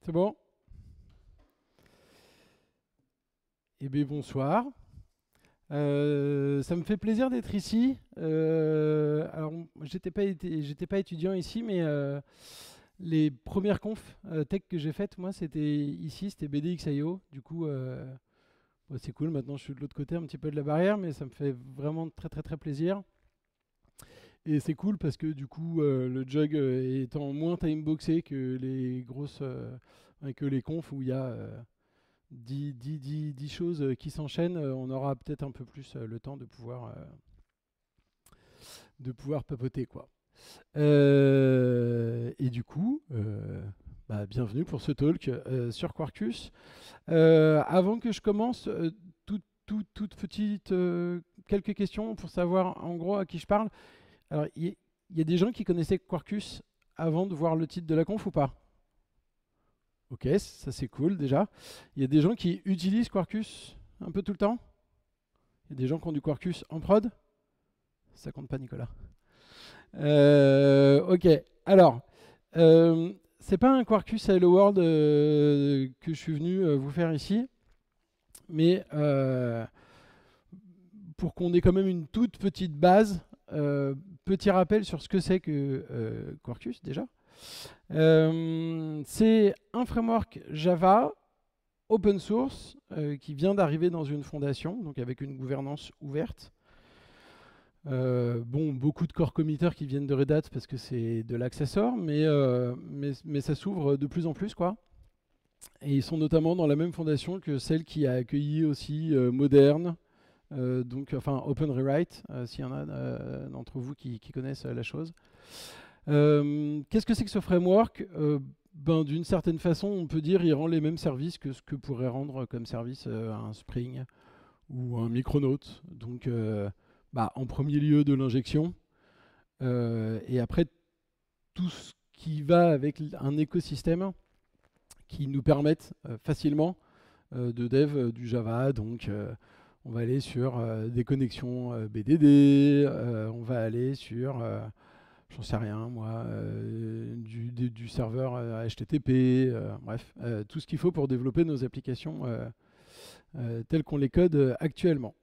C'est bon? Eh bien, bonsoir. Ça me fait plaisir d'être ici. Alors, j'étais pas étudiant ici, mais les premières confs tech que j'ai faites, moi, c'était ici, c'était BDXIO. Du coup, bon, c'est cool. Maintenant, je suis de l'autre côté un petit peu de la barrière, mais ça me fait vraiment très, très, très plaisir. Et c'est cool parce que du coup, le jug étant moins timeboxé que les grosses, que les confs où il y a 10 choses qui s'enchaînent, on aura peut-être un peu plus le temps de pouvoir papoter, quoi. Et du coup, bah, bienvenue pour ce talk sur Quarkus. Avant que je commence, toute petite, quelques questions pour savoir en gros à qui je parle. Alors, il y a des gens qui connaissaient Quarkus avant de voir le titre de la conf ou pas? Ok, ça c'est cool déjà. Il y a des gens qui utilisent Quarkus un peu tout le temps? Il y a des gens qui ont du Quarkus en prod? Ça compte pas, Nicolas. Ok, alors, c'est pas un Quarkus Hello World que je suis venu vous faire ici, mais pour qu'on ait quand même une toute petite base, petit rappel sur ce que c'est que Quarkus déjà. C'est un framework Java open source qui vient d'arriver dans une fondation, donc avec une gouvernance ouverte. Bon, beaucoup de core committers qui viennent de Red Hat parce que c'est de l'accessor, mais ça s'ouvre de plus en plus, quoi. Et ils sont notamment dans la même fondation que celle qui a accueilli aussi Modern, donc enfin Open Rewrite, s'il y en a d'entre vous qui connaissent la chose. Qu'est-ce que c'est que ce framework? Ben, d'une certaine façon, on peut dire qu'il rend les mêmes services que ce que pourrait rendre comme service un Spring ou un Micronaut. Donc, bah, en premier lieu de l'injection, et après tout ce qui va avec un écosystème qui nous permette facilement de dev du Java. Donc, on va aller sur des connexions BDD, on va aller sur j'en sais rien, moi, du serveur HTTP, bref, tout ce qu'il faut pour développer nos applications telles qu'on les code actuellement.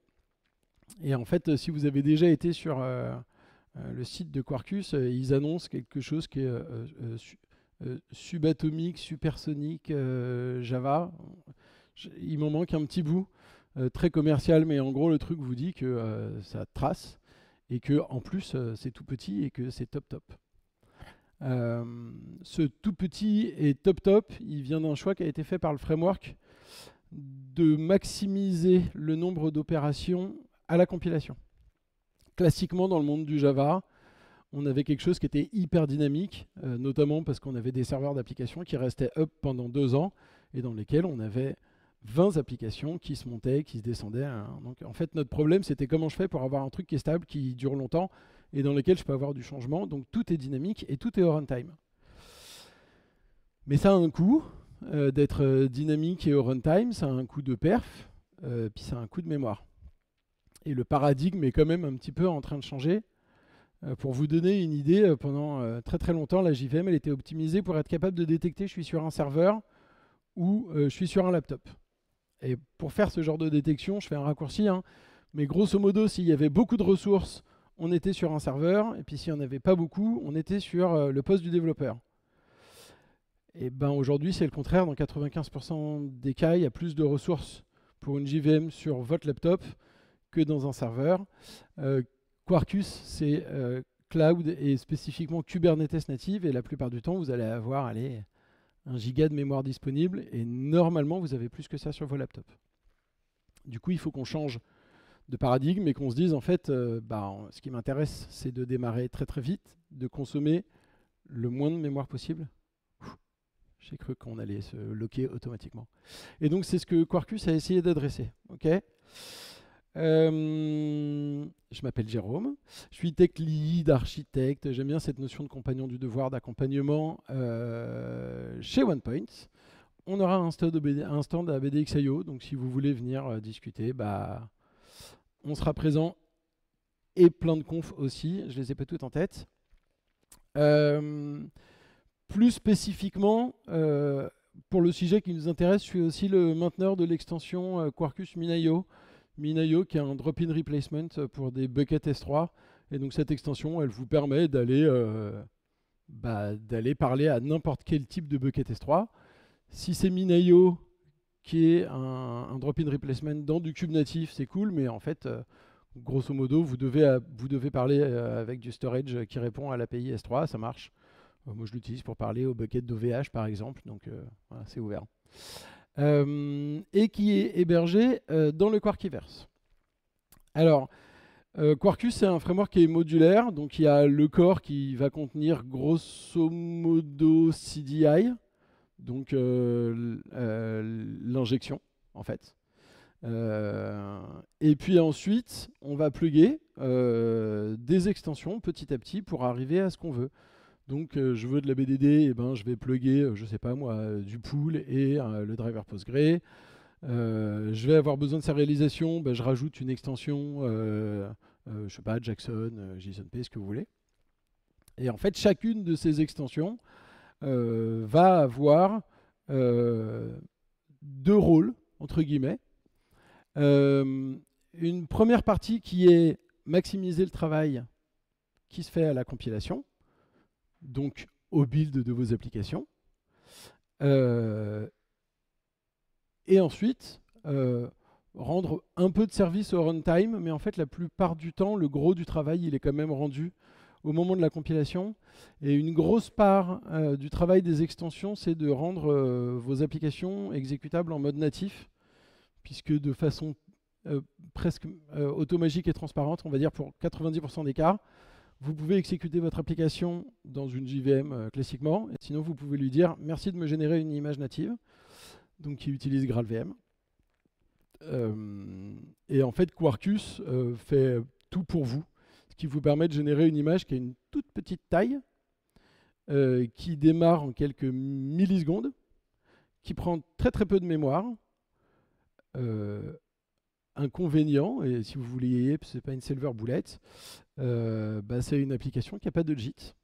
Et en fait, si vous avez déjà été sur le site de Quarkus, ils annoncent quelque chose qui est subatomique, supersonique, Java. Il m'en manque un petit bout, très commercial, mais en gros, le truc vous dit que ça trace et que en plus c'est tout petit et que c'est top top. Ce tout petit et top top, il vient d'un choix qui a été fait par le framework de maximiser le nombre d'opérations à la compilation. Classiquement dans le monde du Java, on avait quelque chose qui était hyper dynamique, notamment parce qu'on avait des serveurs d'applications qui restaient up pendant 2 ans et dans lesquels on avait 20 applications qui se montaient, qui se descendaient. Hein. Donc en fait, notre problème, c'était comment je fais pour avoir un truc qui est stable, qui dure longtemps et dans lequel je peux avoir du changement. Donc tout est dynamique et tout est au runtime. Mais ça a un coût d'être dynamique et au runtime, ça a un coût de perf, puis ça a un coût de mémoire. Et le paradigme est quand même un petit peu en train de changer. Pour vous donner une idée, pendant très très longtemps, la JVM elle était optimisée pour être capable de détecter je suis sur un serveur ou je suis sur un laptop. Et pour faire ce genre de détection, je fais un raccourci, hein, mais grosso modo, s'il y avait beaucoup de ressources, on était sur un serveur, et puis s'il n'y en avait pas beaucoup, on était sur le poste du développeur. Et ben aujourd'hui, c'est le contraire. Dans 95% des cas, il y a plus de ressources pour une JVM sur votre laptop que dans un serveur. Quarkus, c'est cloud et spécifiquement Kubernetes native, et la plupart du temps, vous allez avoir 1 giga de mémoire disponible, et normalement, vous avez plus que ça sur vos laptops. Du coup, il faut qu'on change de paradigme et qu'on se dise, en fait, ce qui m'intéresse, c'est de démarrer très très vite, de consommer le moins de mémoire possible. J'ai cru qu'on allait se locker automatiquement. Et donc, c'est ce que Quarkus a essayé d'adresser. Okay, je m'appelle Jérôme, je suis tech lead, architecte, j'aime bien cette notion de compagnon du devoir, d'accompagnement chez OnePoint. On aura un stand à BDXIO, donc si vous voulez venir discuter, on sera présent, et plein de confs aussi, je les ai pas toutes en tête. Plus spécifiquement, pour le sujet qui nous intéresse, je suis aussi le mainteneur de l'extension Quarkus Minayo. Minayo qui est un drop-in replacement pour des buckets S3. Et donc cette extension, elle vous permet d'aller parler à n'importe quel type de bucket S3. Si c'est Minayo qui est un drop-in replacement dans du cube natif, c'est cool, mais en fait, grosso modo, vous devez parler avec du storage qui répond à l'API S3, ça marche. Moi, je l'utilise pour parler au bucket d'OVH, par exemple, donc voilà, c'est ouvert. Et qui est hébergé dans le Quarkiverse. Alors, Quarkus, c'est un framework qui est modulaire, donc il y a le core qui va contenir grosso modo CDI, donc l'injection, en fait. Et puis ensuite, on va plugger des extensions petit à petit pour arriver à ce qu'on veut. Donc je veux de la BDD, et ben, je vais plugger, je sais pas moi, du pool et le driver Postgre. Je vais avoir besoin de sa réalisation, ben, je rajoute une extension, je sais pas, Jackson, JSONP, ce que vous voulez. Et en fait, chacune de ces extensions va avoir deux rôles, entre guillemets. Une première partie qui est maximiser le travail qui se fait à la compilation, donc au build de vos applications. Et ensuite, rendre un peu de service au runtime, mais en fait, la plupart du temps, le gros du travail, il est quand même rendu au moment de la compilation. Et une grosse part du travail des extensions, c'est de rendre vos applications exécutables en mode natif, puisque de façon presque automagique et transparente, on va dire pour 90% des cas, vous pouvez exécuter votre application dans une JVM classiquement, et sinon vous pouvez lui dire « Merci de me générer une image native », donc qui utilise GraalVM. Et en fait, Quarkus fait tout pour vous, ce qui vous permet de générer une image qui a une toute petite taille, qui démarre en quelques millisecondes, qui prend très très peu de mémoire. Inconvénient, et si vous voulez, c'est pas une Silver Bullet, c'est une application qui n'a pas de JIT,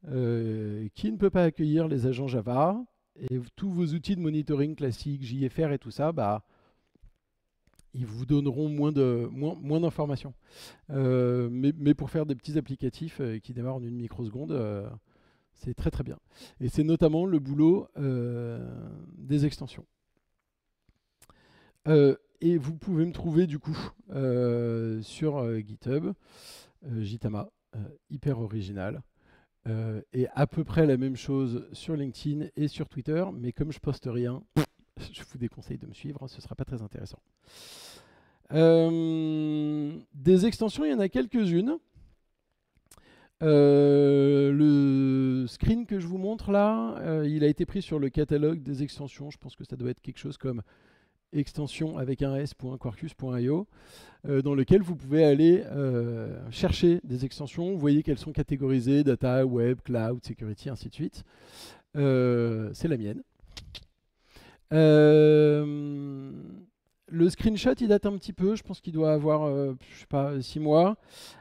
qui ne peut pas accueillir les agents Java, et tous vos outils de monitoring classiques, JFR et tout ça, ils vous donneront moins d'informations. Mais pour faire des petits applicatifs qui démarrent en une microseconde, c'est très très bien. Et c'est notamment le boulot des extensions. Et vous pouvez me trouver du coup sur GitHub, Jitama, hyper original. Et à peu près la même chose sur LinkedIn et sur Twitter, mais comme je poste rien, je vous déconseille de me suivre, ce ne sera pas très intéressant. Des extensions, il y en a quelques-unes. Le screen que je vous montre là, il a été pris sur le catalogue des extensions. Je pense que ça doit être quelque chose comme extension avec un s.quarkus.io, dans lequel vous pouvez aller chercher des extensions. Vous voyez qu'elles sont catégorisées data, web, cloud, security, ainsi de suite. C'est la mienne. Le screenshot, il date un petit peu. Je pense qu'il doit avoir, je sais pas, 6 mois.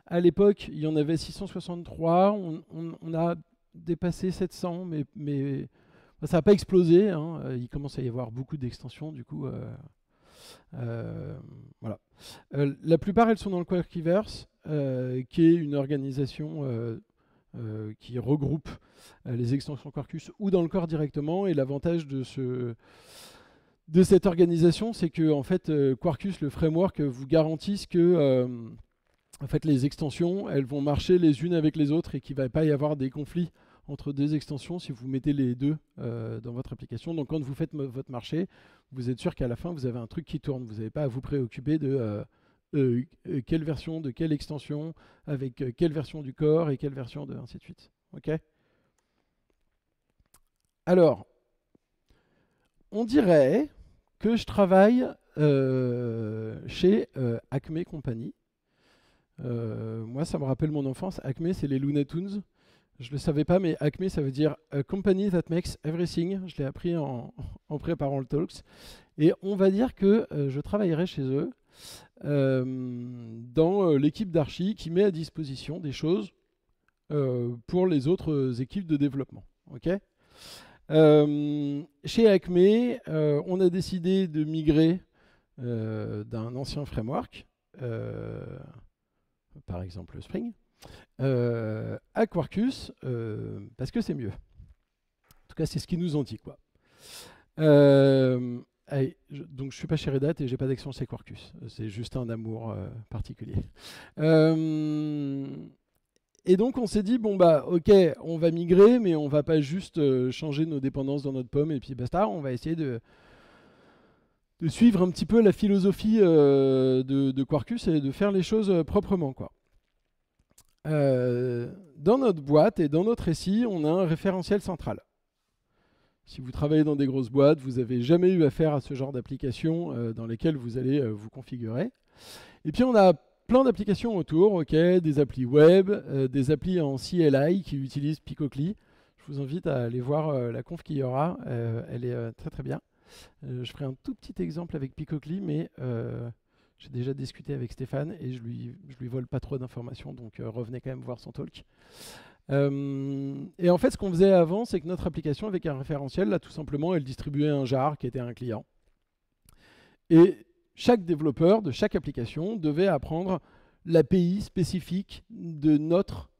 À l'époque, il y en avait 663. On a dépassé 700, mais ça n'a pas explosé, hein. Il commence à y avoir beaucoup d'extensions, du coup. Voilà. La plupart, elles sont dans le Quarkiverse, qui est une organisation qui regroupe les extensions Quarkus ou dans le core directement. Et l'avantage de cette organisation, c'est que en fait, Quarkus, le framework, vous garantisse que en fait, les extensions, elles vont marcher les unes avec les autres et qu'il ne va pas y avoir des conflits entre deux extensions si vous mettez les deux dans votre application. Donc quand vous faites votre marché, vous êtes sûr qu'à la fin, vous avez un truc qui tourne. Vous n'avez pas à vous préoccuper de quelle version de quelle extension, avec quelle version du core et quelle version de ainsi de suite. Ok ? Alors, on dirait que je travaille chez Acme Company. Moi, ça me rappelle mon enfance. Acme, c'est les Looney Tunes. Je ne le savais pas, mais Acme, ça veut dire a company that makes everything. Je l'ai appris en préparant le Talks. Et on va dire que je travaillerai chez eux dans l'équipe d'archi qui met à disposition des choses pour les autres équipes de développement. Ok ? Chez Acme, on a décidé de migrer d'un ancien framework, par exemple Spring, à Quarkus, parce que c'est mieux. En tout cas, c'est ce qu'ils nous ont dit, quoi. Allez, donc je suis pas chez Red Hat et j'ai pas d'extension chez Quarkus. C'est juste un amour particulier. Et donc on s'est dit, bon bah ok, on va migrer, mais on va pas juste changer nos dépendances dans notre pomme et puis basta, on va essayer de suivre un petit peu la philosophie de Quarkus et de faire les choses proprement, quoi. Dans notre boîte et dans notre récit, on a un référentiel central. Si vous travaillez dans des grosses boîtes, vous n'avez jamais eu affaire à ce genre d'applications dans lesquelles vous allez vous configurer. Et puis on a plein d'applications autour, ok, des applis web, des applis en CLI qui utilisent Picocli. Je vous invite à aller voir la conf qu'il y aura, elle est très très bien. Je ferai un tout petit exemple avec Picocli, mais j'ai déjà discuté avec Stéphane et je lui vole pas trop d'informations, donc revenez quand même voir son talk. Et en fait, ce qu'on faisait avant, c'est que notre application avec un référentiel, là, tout simplement, elle distribuait un jar qui était un client. Et chaque développeur de chaque application devait apprendre l'API spécifique de notre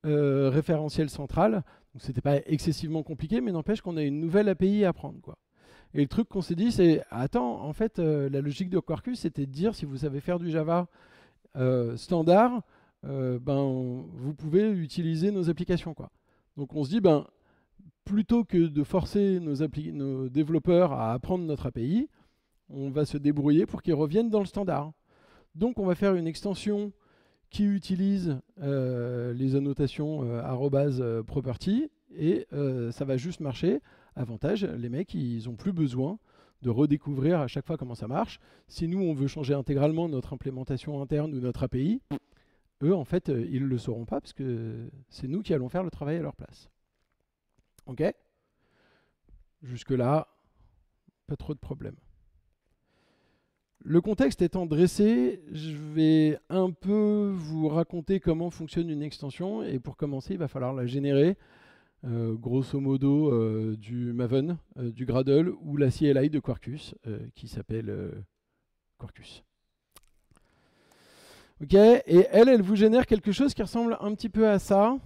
référentiel central. Donc, c'était pas excessivement compliqué, mais n'empêche qu'on a une nouvelle API à apprendre, quoi. Et le truc qu'on s'est dit, c'est, attends, en fait, la logique de Quarkus, c'était de dire, si vous savez faire du Java standard, vous pouvez utiliser nos applications, quoi. Donc on se dit, plutôt que de forcer nos développeurs à apprendre notre API, on va se débrouiller pour qu'ils reviennent dans le standard. Donc on va faire une extension qui utilise les annotations @property et ça va juste marcher. Avantage, les mecs, ils n'ont plus besoin de redécouvrir à chaque fois comment ça marche. Si nous, on veut changer intégralement notre implémentation interne ou notre API, eux, en fait, ils ne le sauront pas parce que c'est nous qui allons faire le travail à leur place. OK ? Jusque-là, pas trop de problèmes. Le contexte étant dressé, je vais un peu vous raconter comment fonctionne une extension. Et pour commencer, il va falloir la générer, grosso modo, du Maven, du Gradle ou la CLI de Quarkus, qui s'appelle Quarkus. Ok, et elle vous génère quelque chose qui ressemble un petit peu à ça.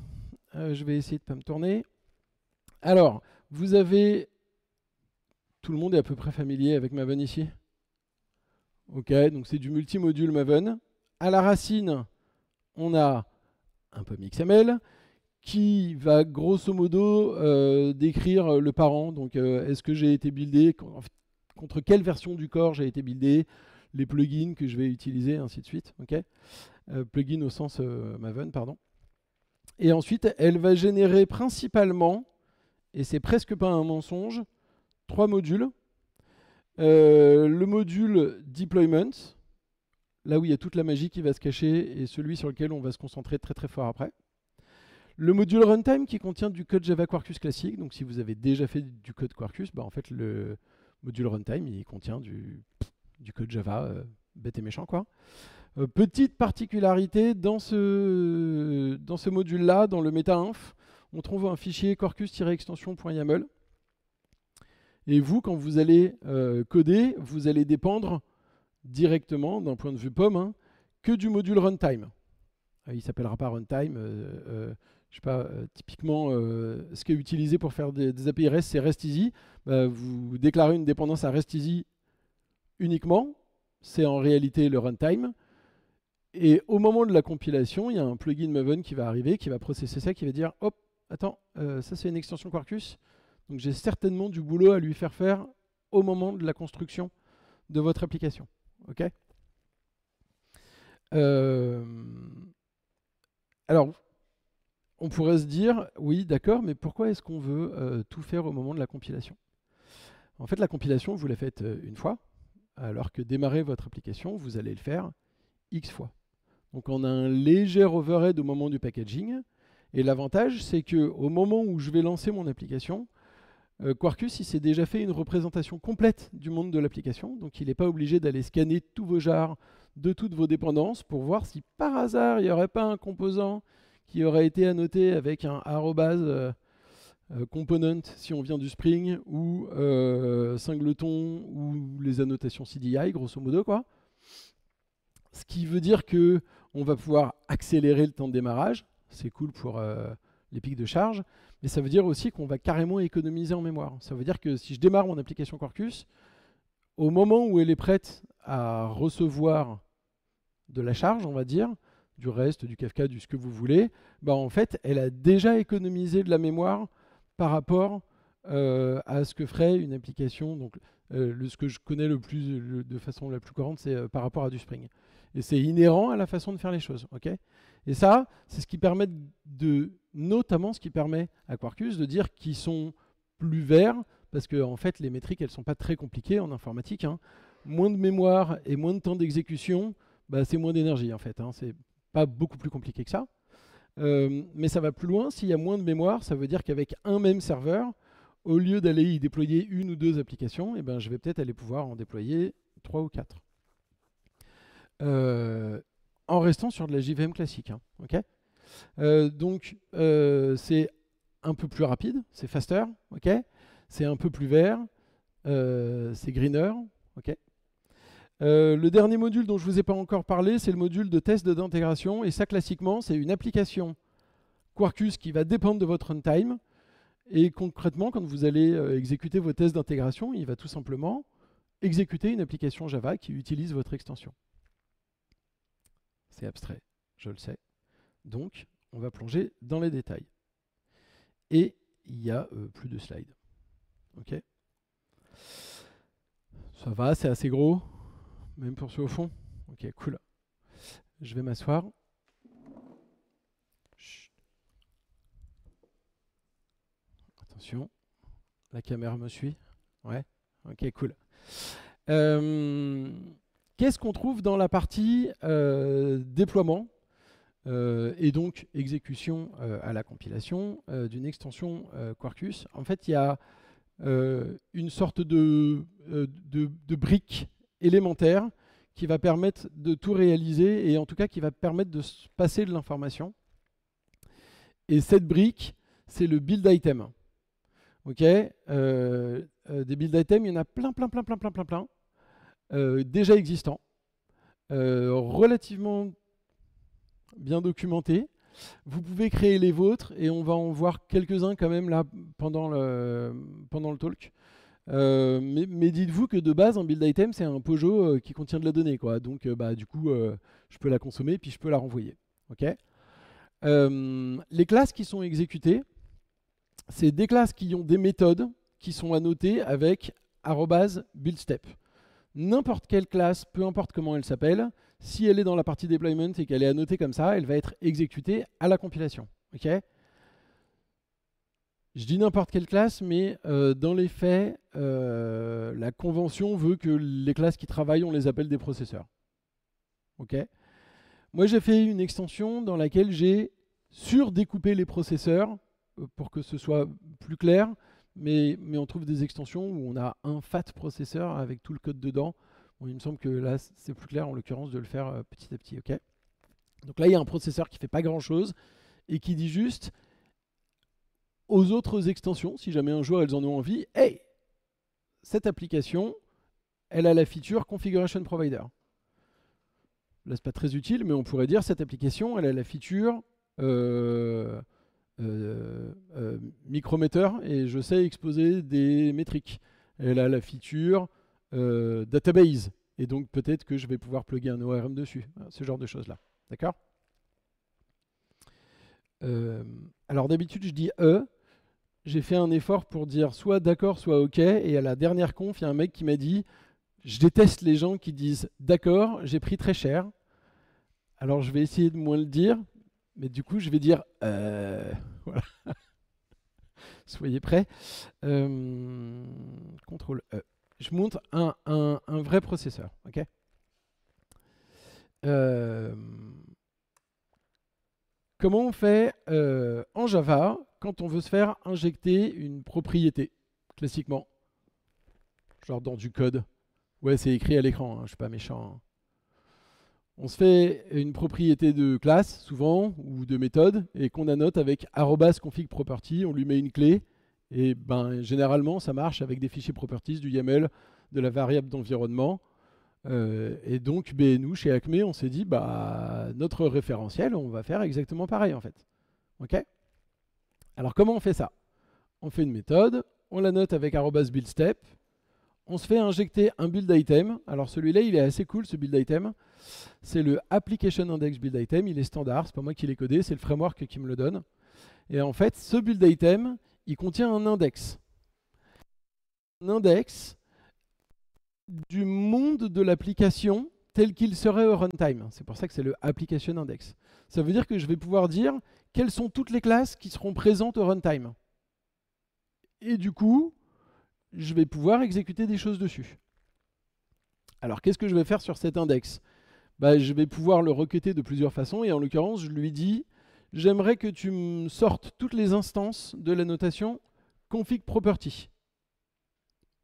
Je vais essayer de ne pas me tourner. Alors, vous avez... Tout le monde est à peu près familier avec Maven ici? Ok, donc c'est du multimodule Maven. À la racine, on a un POM XML qui va grosso modo décrire le parent. Donc, est-ce que j'ai été buildé, contre quelle version du corps j'ai été buildé, les plugins que je vais utiliser, ainsi de suite. Okay, plugin au sens Maven, pardon. Et ensuite, elle va générer principalement, et c'est presque pas un mensonge, 3 modules. Le module deployment, là où il y a toute la magie qui va se cacher, et celui sur lequel on va se concentrer très très fort après. Le module runtime qui contient du code Java Quarkus classique. Donc si vous avez déjà fait du code Quarkus, en fait le module runtime il contient du code Java bête et méchant, quoi. Petite particularité, dans ce module-là, dans le meta-inf, on trouve un fichier quarkus-extension.yaml. Et vous, quand vous allez coder, vous allez dépendre directement, d'un point de vue POM, que du module runtime. Il ne s'appellera pas runtime. Je sais pas, typiquement, ce qui est utilisé pour faire des API REST, c'est REST-easy. Vous déclarez une dépendance à REST-easy uniquement. C'est en réalité le runtime. Et au moment de la compilation, il y a un plugin Maven qui va arriver, qui va processer ça, qui va dire « Hop, attends, ça c'est une extension Quarkus. Donc j'ai certainement du boulot à lui faire au moment de la construction de votre application. » Ok ? Alors, on pourrait se dire « Oui, d'accord, mais pourquoi est-ce qu'on veut tout faire au moment de la compilation ?» En fait, la compilation, vous la faites une fois, alors que démarrer votre application, vous allez le faire X fois. Donc on a un léger overhead au moment du packaging. Et l'avantage, c'est qu'au moment où je vais lancer mon application, Quarkus, il s'est déjà fait une représentation complète du monde de l'application. Donc il n'est pas obligé d'aller scanner tous vos jars de toutes vos dépendances pour voir si par hasard, il n'y aurait pas un composant qui aurait été annoté avec un arrobase component si on vient du Spring, ou singleton, ou les annotations CDI, grosso modo, quoi. Ce qui veut dire qu'on va pouvoir accélérer le temps de démarrage. C'est cool pour les pics de charge. Mais ça veut dire aussi qu'on va carrément économiser en mémoire. Ça veut dire que si je démarre mon application Quarkus, au moment où elle est prête à recevoir de la charge, on va dire, du REST, du Kafka, du ce que vous voulez, bah en fait, elle a déjà économisé de la mémoire par rapport à ce que ferait une application. Donc, ce que je connais de façon la plus courante, c'est par rapport à du Spring. Et c'est inhérent à la façon de faire les choses. Okay, et ça, c'est ce qui permet notamment ce qui permet à Quarkus de dire qu'ils sont plus verts, parce que en fait, les métriques, elles ne sont pas très compliquées en informatique. Hein. Moins de mémoire et moins de temps d'exécution, bah, c'est moins d'énergie en fait. Hein. C'est pas beaucoup plus compliqué que ça. Mais ça va plus loin. S'il y a moins de mémoire, ça veut dire qu'avec un même serveur, au lieu d'aller y déployer une ou deux applications, eh ben, je vais peut-être aller pouvoir en déployer 3 ou 4. En restant sur de la JVM classique. Hein, okay, donc, c'est un peu plus rapide, c'est faster, okay, c'est un peu plus vert, c'est greener. Okay. Le dernier module dont je ne vous ai pas encore parlé, c'est le module de test d'intégration. Et ça, classiquement, c'est une application Quarkus qui va dépendre de votre runtime. Et concrètement, quand vous allez exécuter vos tests d'intégration, il va tout simplement exécuter une application Java qui utilise votre extension. C'est abstrait, je le sais. Donc, on va plonger dans les détails. Et il y a plus de slides. OK. Ça va, c'est assez gros. Même pour ceux au fond. Ok, cool. Je vais m'asseoir. Attention. La caméra me suit. Ouais. Ok, cool. Qu'est-ce qu'on trouve dans la partie déploiement et donc exécution à la compilation d'une extension Quarkus? En fait, il y a une sorte de brique élémentaire qui va permettre de tout réaliser et en tout cas qui va permettre de se passer de l'information. Et cette brique, c'est le build item. Ok, des build items, il y en a plein, déjà existants, relativement bien documentés. Vous pouvez créer les vôtres et on va en voir quelques-uns quand même là pendant le talk. Mais dites-vous que de base, un build item, c'est un Pojo qui contient de la donnée, quoi. Donc, du coup, je peux la consommer puis je peux la renvoyer. Okay, les classes qui sont exécutées, c'est des classes qui ont des méthodes qui sont annotées avec @buildstep. N'importe quelle classe, peu importe comment elle s'appelle, si elle est dans la partie deployment et qu'elle est annotée comme ça, elle va être exécutée à la compilation. Okay, je dis n'importe quelle classe, mais dans les faits, la convention veut que les classes qui travaillent, on les appelle des processeurs. Okay, moi, j'ai fait une extension dans laquelle j'ai surdécoupé les processeurs pour que ce soit plus clair, mais on trouve des extensions où on a un fat processeur avec tout le code dedans. Bon, il me semble que là, c'est plus clair en l'occurrence de le faire petit à petit. Okay, donc là, il y a un processeur qui ne fait pas grand-chose et qui dit juste aux autres extensions, si jamais un jour elles en ont envie, hey, cette application, elle a la feature Configuration Provider. Là, c'est pas très utile, mais on pourrait dire cette application, elle a la feature micrometer et je sais exposer des métriques. Elle a la feature database et donc peut-être que je vais pouvoir plugger un ORM dessus. Ce genre de choses-là. D'accord ? Alors d'habitude, je dis j'ai fait un effort pour dire soit d'accord, soit OK. Et à la dernière conf, il y a un mec qui m'a dit je déteste les gens qui disent d'accord, j'ai pris très cher. Alors je vais essayer de moins le dire, mais du coup, je vais dire voilà. Soyez prêts. CTRL E. Je montre un vrai processeur. OK, comment on fait en Java quand on veut se faire injecter une propriété, classiquement, genre dans du code. Ouais, c'est écrit à l'écran, hein, je ne suis pas méchant. Hein. On se fait une propriété de classe, souvent, ou de méthode, et qu'on annote avec @config property, on lui met une clé, Et ben, généralement, ça marche avec des fichiers properties, du YAML, de la variable d'environnement. Et donc, nous, chez Acme, on s'est dit, bah, notre référentiel, on va faire exactement pareil, en fait. OK? Alors, comment on fait ça? On fait une méthode, on la note avec @buildStep, on se fait injecter un build item. Alors, celui-là, il est assez cool, ce build item. C'est le Application Index Build Item. Il est standard, c'est pas moi qui l'ai codé, c'est le framework qui me le donne. Et en fait, ce build item, il contient un index. Un index du monde de l'application tel qu'il serait au runtime. C'est pour ça que c'est le Application Index. Ça veut dire que je vais pouvoir dire quelles sont toutes les classes qui seront présentes au runtime. Et du coup, je vais pouvoir exécuter des choses dessus. Alors, qu'est-ce que je vais faire sur cet index? Bah, je vais pouvoir le requêter de plusieurs façons. Et en l'occurrence, je lui dis, j'aimerais que tu me sortes toutes les instances de la notation config property.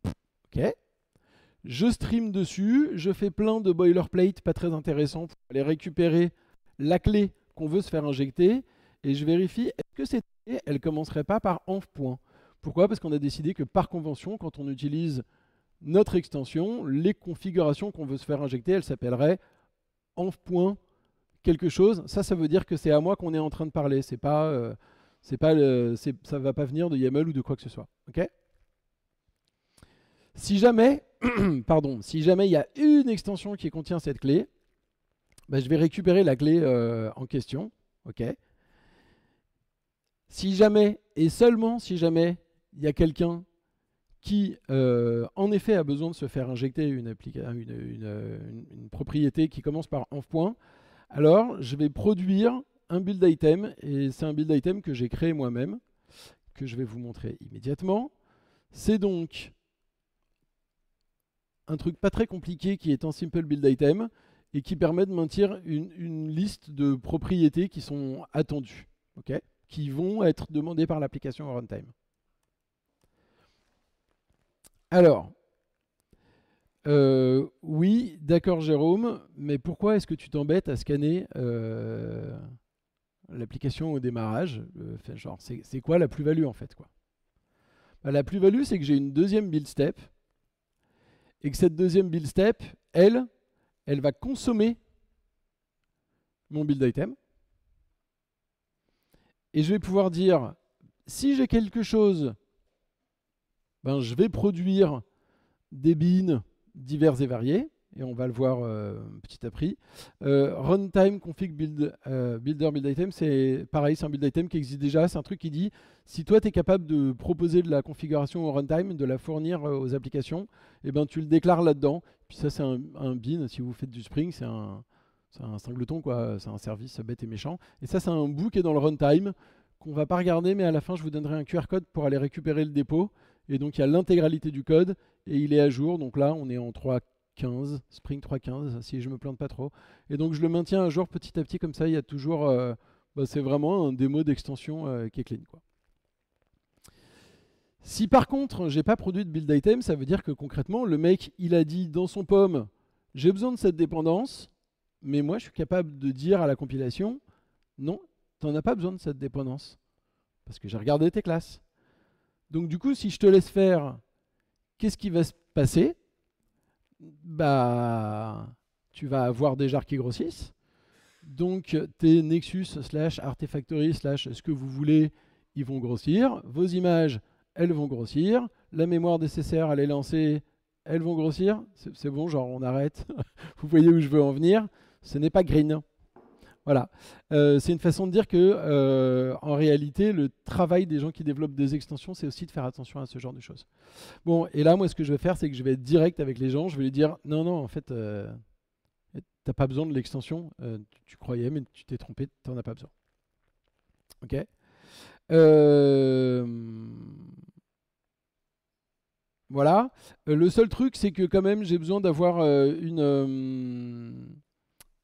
OK. Je stream dessus, je fais plein de boilerplate pas très intéressants pour aller récupérer la clé qu'on veut se faire injecter et je vérifie est-ce que cette clé, elle ne commencerait pas par env. Pourquoi? Parce qu'on a décidé que par convention, quand on utilise notre extension, les configurations qu'on veut se faire injecter, elles s'appelleraient env. Quelque chose. Ça veut dire que c'est à moi qu'on est en train de parler. Ça ne va pas venir de YAML ou de quoi que ce soit. OK? Si jamais, si jamais il y a une extension qui contient cette clé, bah, je vais récupérer la clé en question. OK. Si jamais, et seulement si jamais, il y a quelqu'un qui, en effet, a besoin de se faire injecter une propriété qui commence par env. Alors, je vais produire un build item, et c'est un build item que j'ai créé moi-même, que je vais vous montrer immédiatement. C'est donc un truc pas très compliqué qui est un simple build item et qui permet de maintenir une liste de propriétés qui sont attendues, okay, qui vont être demandées par l'application au runtime. Alors, oui, d'accord Jérôme, mais pourquoi est-ce que tu t'embêtes à scanner l'application au démarrage? Genre, c'est quoi la plus-value en fait, quoi? Bah, la plus-value, c'est que j'ai une deuxième build step et que cette deuxième build step, elle va consommer mon build item. Et je vais pouvoir dire, si j'ai quelque chose, ben, je vais produire des beans divers et variés. Et on va le voir petit à petit. Runtime config builder build item, c'est pareil, c'est un build item qui existe déjà. C'est un truc qui dit, si toi tu es capable de proposer de la configuration au runtime, de la fournir aux applications, et ben, tu le déclares là-dedans. Puis ça, c'est un bean. Si vous faites du Spring, c'est un singleton, quoi. C'est un service bête et méchant. Et ça, c'est un bout qui est dans le runtime qu'on ne va pas regarder, mais à la fin, je vous donnerai un QR code pour aller récupérer le dépôt. Et donc, il y a l'intégralité du code et il est à jour. Donc là, on est en 3.15, Spring 3.15, si je ne me plante pas trop. Et donc, je le maintiens à jour petit à petit, comme ça, il y a toujours... c'est vraiment un démo d'extension qui est clean, quoi. Si par contre, j'ai pas produit de build item, ça veut dire que concrètement, le mec, il a dit dans son POM, j'ai besoin de cette dépendance, mais moi, je suis capable de dire à la compilation, non, tu n'en as pas besoin de cette dépendance, parce que j'ai regardé tes classes. Donc du coup, si je te laisse faire, qu'est-ce qui va se passer? Bah, tu vas avoir des jars qui grossissent. Donc tes Nexus / Artefactory / ce que vous voulez, ils vont grossir. Vos images, elles vont grossir. La mémoire nécessaire, elle est lancée, elles vont grossir. C'est bon, genre on arrête. Vous voyez où je veux en venir. Ce n'est pas green. Voilà. C'est une façon de dire que, en réalité, le travail des gens qui développent des extensions, c'est aussi de faire attention à ce genre de choses. Bon, et là, moi, ce que je vais faire, c'est que je vais être direct avec les gens. Je vais lui dire, non, non, en fait, t'as pas besoin de l'extension. Tu croyais, mais tu t'es trompé, t'en as pas besoin. OK. Voilà. Le seul truc, c'est que quand même, j'ai besoin d'avoir une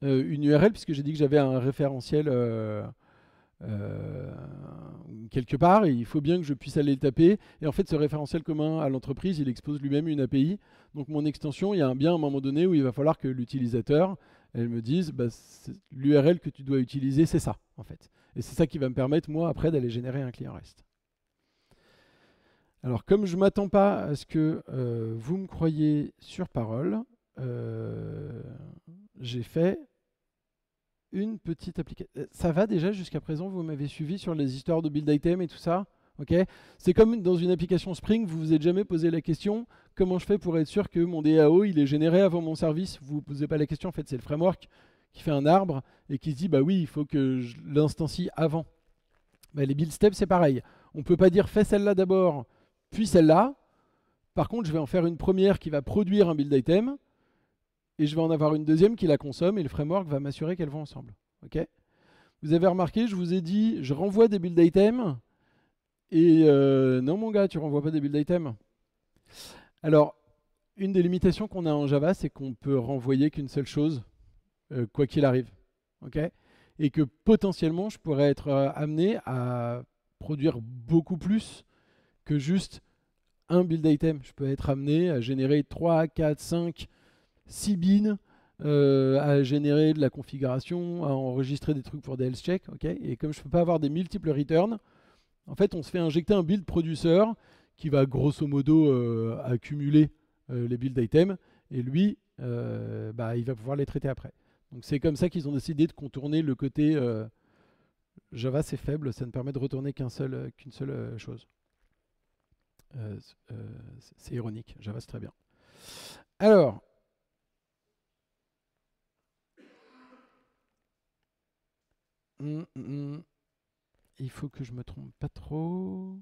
URL, puisque j'ai dit que j'avais un référentiel quelque part, et il faut bien que je puisse aller le taper. Et en fait, ce référentiel commun à l'entreprise, il expose lui-même une API. Donc mon extension, il y a bien un moment donné où il va falloir que l'utilisateur, elle me dise, bah, l'URL que tu dois utiliser, c'est ça, en fait. Et c'est ça qui va me permettre, moi, après, d'aller générer un client REST. Alors, comme je ne m'attends pas à ce que vous me croyiez sur parole, j'ai fait une petite application. Ça va déjà jusqu'à présent, vous m'avez suivi sur les histoires de build item et tout ça, ok? C'est comme dans une application Spring, vous vous êtes jamais posé la question comment je fais pour être sûr que mon DAO il est généré avant mon service. Vous vous posez pas la question, en fait c'est le framework qui fait un arbre et qui se dit bah oui il faut que je l'instancie avant. Bah, les build steps c'est pareil. On peut pas dire fais celle-là d'abord puis celle-là. Par contre je vais en faire une première qui va produire un build item et je vais en avoir une deuxième qui la consomme et le framework va m'assurer qu'elles vont ensemble. Ok? Vous avez remarqué, je vous ai dit, je renvoie des build items et non mon gars, tu renvoies pas des build items. Alors, une des limitations qu'on a en Java, c'est qu'on peut renvoyer qu'une seule chose, quoi qu'il arrive. Ok? Et que potentiellement, je pourrais être amené à produire beaucoup plus que juste un build item. Je peux être amené à générer 3, 4, 5 6 bins, à générer de la configuration, à enregistrer des trucs pour des health checks. Okay, et comme je ne peux pas avoir des multiples returns, en fait, on se fait injecter un build producer qui va grosso modo accumuler les build items. Et lui, bah, il va pouvoir les traiter après. Donc c'est comme ça qu'ils ont décidé de contourner le côté Java, c'est faible, ça ne permet de retourner qu'une seule chose. C'est ironique, Java c'est très bien. Alors, il faut que je me trompe pas trop.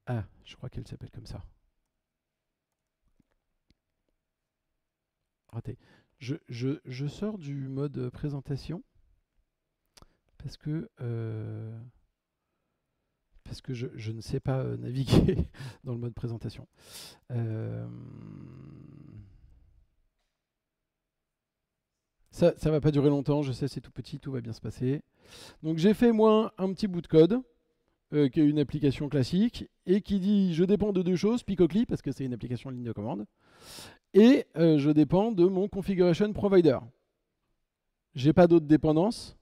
Ah, je crois qu'elle s'appelle comme ça. Raté. Je sors du mode présentation parce que je ne sais pas naviguer dans le mode présentation. Ça va pas durer longtemps, je sais, c'est tout petit, tout va bien se passer. Donc j'ai fait moi un petit bout de code qui est une application classique et qui dit je dépends de deux choses, Picocli parce que c'est une application en ligne de commande, et je dépends de mon configuration provider. J'ai pas d'autres dépendances.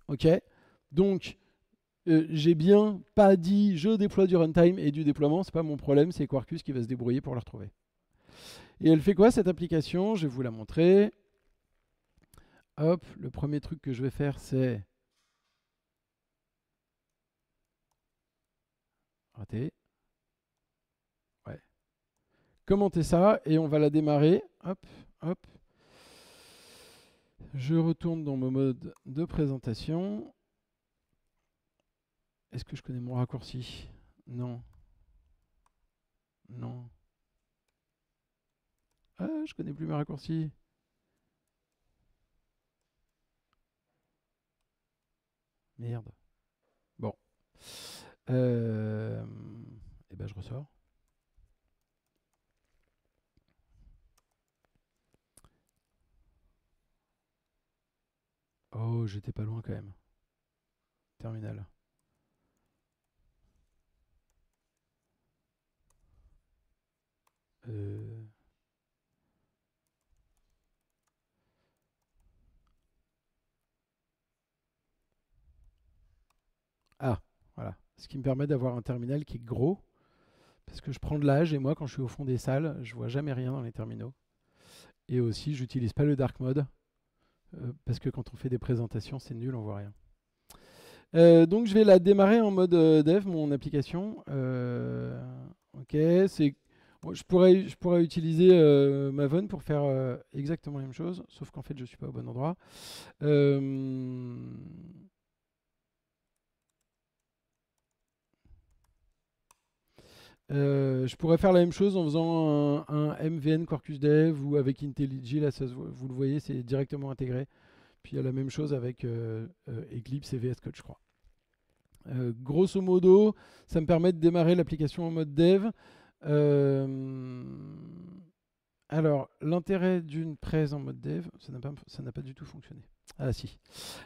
Ok. Donc j'ai bien pas dit je déploie du runtime et du déploiement, c'est pas mon problème, c'est Quarkus qui va se débrouiller pour le retrouver. Et elle fait quoi cette application? Je vais vous la montrer. Hop, le premier truc que je vais faire c'est raté. Ouais. Commenter ça et on va la démarrer. Hop, hop. Je retourne dans mon mode de présentation. Est-ce que je connais mon raccourci? Non. Non. Ah, je connais plus mes raccourcis. Merde. Bon. Et ben je ressors. Oh, j'étais pas loin quand même. Terminal. Ah, voilà. Ce qui me permet d'avoir un terminal qui est gros. Parce que je prends de l'âge et moi, quand je suis au fond des salles, je vois jamais rien dans les terminaux. Et aussi, j'utilise pas le dark mode. Parce que quand on fait des présentations, c'est nul, on voit rien. Donc je vais la démarrer en mode dev, mon application. Ok, je pourrais utiliser Maven pour faire exactement la même chose, sauf qu'en fait je ne suis pas au bon endroit. Je pourrais faire la même chose en faisant un MVN Quarkus Dev ou avec IntelliJ, là vous le voyez, c'est directement intégré. Puis il y a la même chose avec Eclipse et VS Code, je crois. Grosso modo, ça me permet de démarrer l'application en mode dev. Alors, l'intérêt d'une presse en mode dev, ça n'a pas du tout fonctionné. Ah si.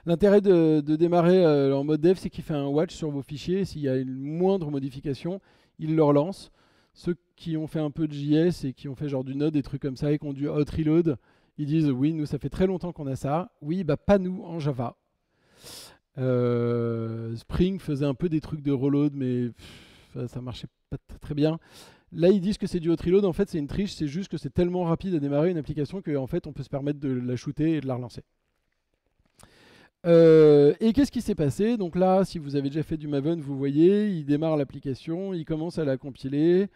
L'intérêt de démarrer en mode dev, c'est qu'il fait un watch sur vos fichiers. S'il y a une moindre modification, il le relance. Ceux qui ont fait un peu de JS et qui ont fait genre du Node, des trucs comme ça, et qui ont du hot reload, ils disent oui, nous ça fait très longtemps qu'on a ça. Oui, bah pas nous en Java. Spring faisait un peu des trucs de reload, mais ça marchait pas très bien. Là, ils disent que c'est du hot reload. En fait, c'est une triche. C'est juste que c'est tellement rapide à démarrer une application qu'en fait, on peut se permettre de la shooter et de la relancer. Et qu'est-ce qui s'est passé? Donc là, si vous avez déjà fait du Maven, vous voyez, il démarre l'application, il commence à la compiler.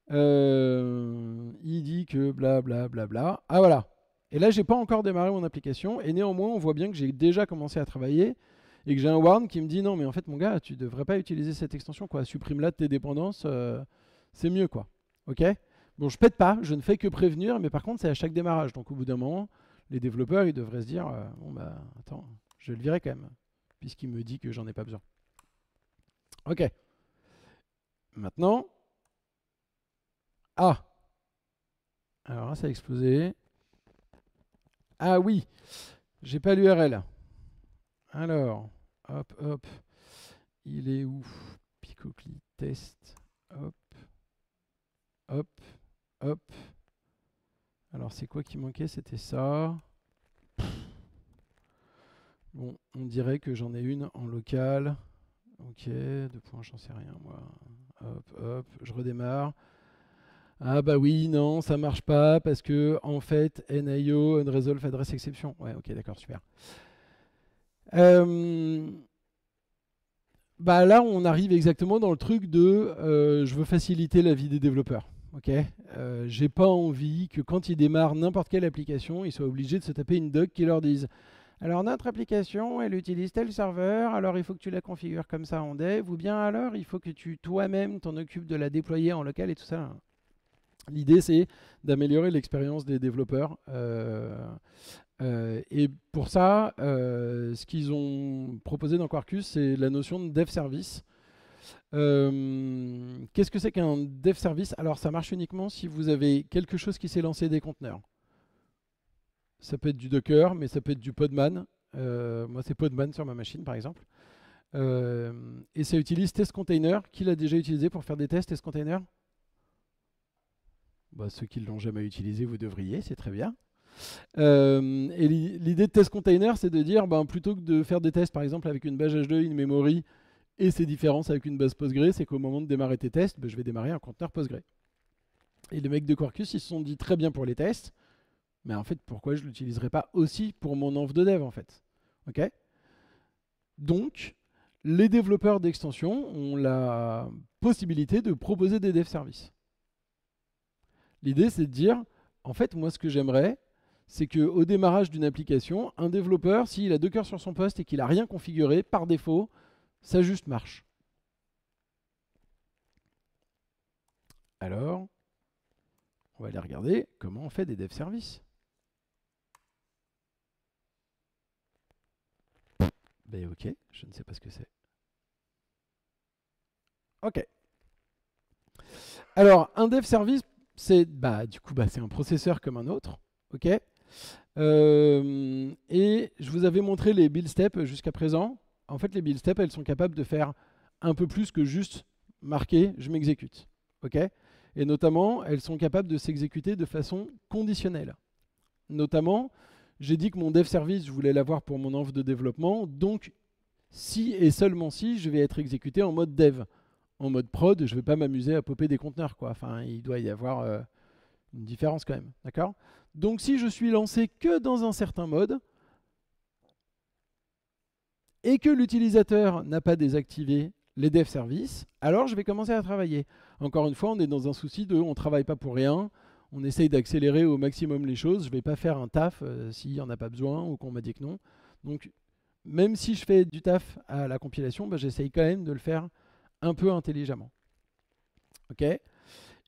Il dit que blablabla. Bla, bla, bla. Ah voilà. Et là, j'ai pas encore démarré mon application. Et néanmoins, on voit bien que j'ai déjà commencé à travailler et que j'ai un warn qui me dit non, mais en fait, mon gars, tu devrais pas utiliser cette extension, quoi. Supprime-la de tes dépendances. C'est mieux, quoi. Ok? Bon, je pète pas, je ne fais que prévenir, mais par contre, c'est à chaque démarrage. Donc, au bout d'un moment, les développeurs, ils devraient se dire bon, bah, attends, je le virerai quand même, puisqu'il me dit que j'en ai pas besoin. Ok. Maintenant. Ah! Alors là, ça a explosé. Ah oui! J'ai pas l'URL. Alors, hop, hop. Il est où? Picocli test. Hop. Hop. Hop. Alors, c'est quoi qui manquait? C'était ça. Bon, on dirait que j'en ai une en local. Ok, 2 points, j'en sais rien, moi. Hop, hop, je redémarre. Ah bah oui, non, ça marche pas parce que, en fait, NIO, Unresolved Address Exception. Ouais, ok, d'accord, super. Bah là, on arrive exactement dans le truc de je veux faciliter la vie des développeurs. Ok, j'ai pas envie que quand ils démarrent n'importe quelle application, ils soient obligés de se taper une doc qui leur dise alors notre application, elle utilise tel serveur, alors il faut que tu la configures comme ça en dev, ou bien alors il faut que tu toi-même t'en occupes de la déployer en local et tout ça. L'idée, c'est d'améliorer l'expérience des développeurs. Et pour ça, ce qu'ils ont proposé dans Quarkus, c'est la notion de dev service. Qu'est-ce que c'est qu'un dev service? Alors, ça marche uniquement si vous avez quelque chose qui s'est lancé des conteneurs. Ça peut être du Docker, mais ça peut être du Podman. Moi, c'est Podman sur ma machine, par exemple. Et ça utilise Test Container. Qui l'a déjà utilisé pour faire des tests, Test Container? Bah, ceux qui ne l'ont jamais utilisé, vous devriez, c'est très bien. Et l'idée de Test Container, c'est de dire, plutôt que de faire des tests, par exemple, avec une base H2, une memory, et ses différences avec une base Postgre, c'est qu'au moment de démarrer tes tests, je vais démarrer un conteneur Postgre. Et les mecs de Quarkus, ils se sont dit très bien pour les tests, mais en fait, pourquoi je ne l'utiliserais pas aussi pour mon env de dev, en fait? Ok. Donc, les développeurs d'extension ont la possibilité de proposer des dev services. L'idée, c'est de dire, en fait, moi, ce que j'aimerais, c'est qu'au démarrage d'une application, un développeur, s'il a Docker sur son poste et qu'il n'a rien configuré, par défaut, ça juste marche. Alors, on va aller regarder comment on fait des dev services. Ben ok, je ne sais pas ce que c'est. Ok. Alors, un dev service, c'est c'est un processeur comme un autre. Ok. Et je vous avais montré les build steps jusqu'à présent. En fait, les build steps, elles sont capables de faire un peu plus que juste marquer je m'exécute. Ok. Et notamment, elles sont capables de s'exécuter de façon conditionnelle. Notamment, j'ai dit que mon dev service, je voulais l'avoir pour mon env de développement. Donc, si et seulement si, je vais être exécuté en mode dev. En mode prod, je ne vais pas m'amuser à popper des conteneurs, quoi. Enfin, il doit y avoir une différence quand même. D'accord? Donc, si je suis lancé que dans un certain mode et que l'utilisateur n'a pas désactivé les dev services, alors je vais commencer à travailler. Encore une fois, on est dans un souci de on ne travaille pas pour rien. On essaye d'accélérer au maximum les choses. Je ne vais pas faire un taf s'il n'y en a pas besoin ou qu'on m'a dit que non. Donc, même si je fais du taf à la compilation, j'essaye quand même de le faire un peu intelligemment. Ok. Et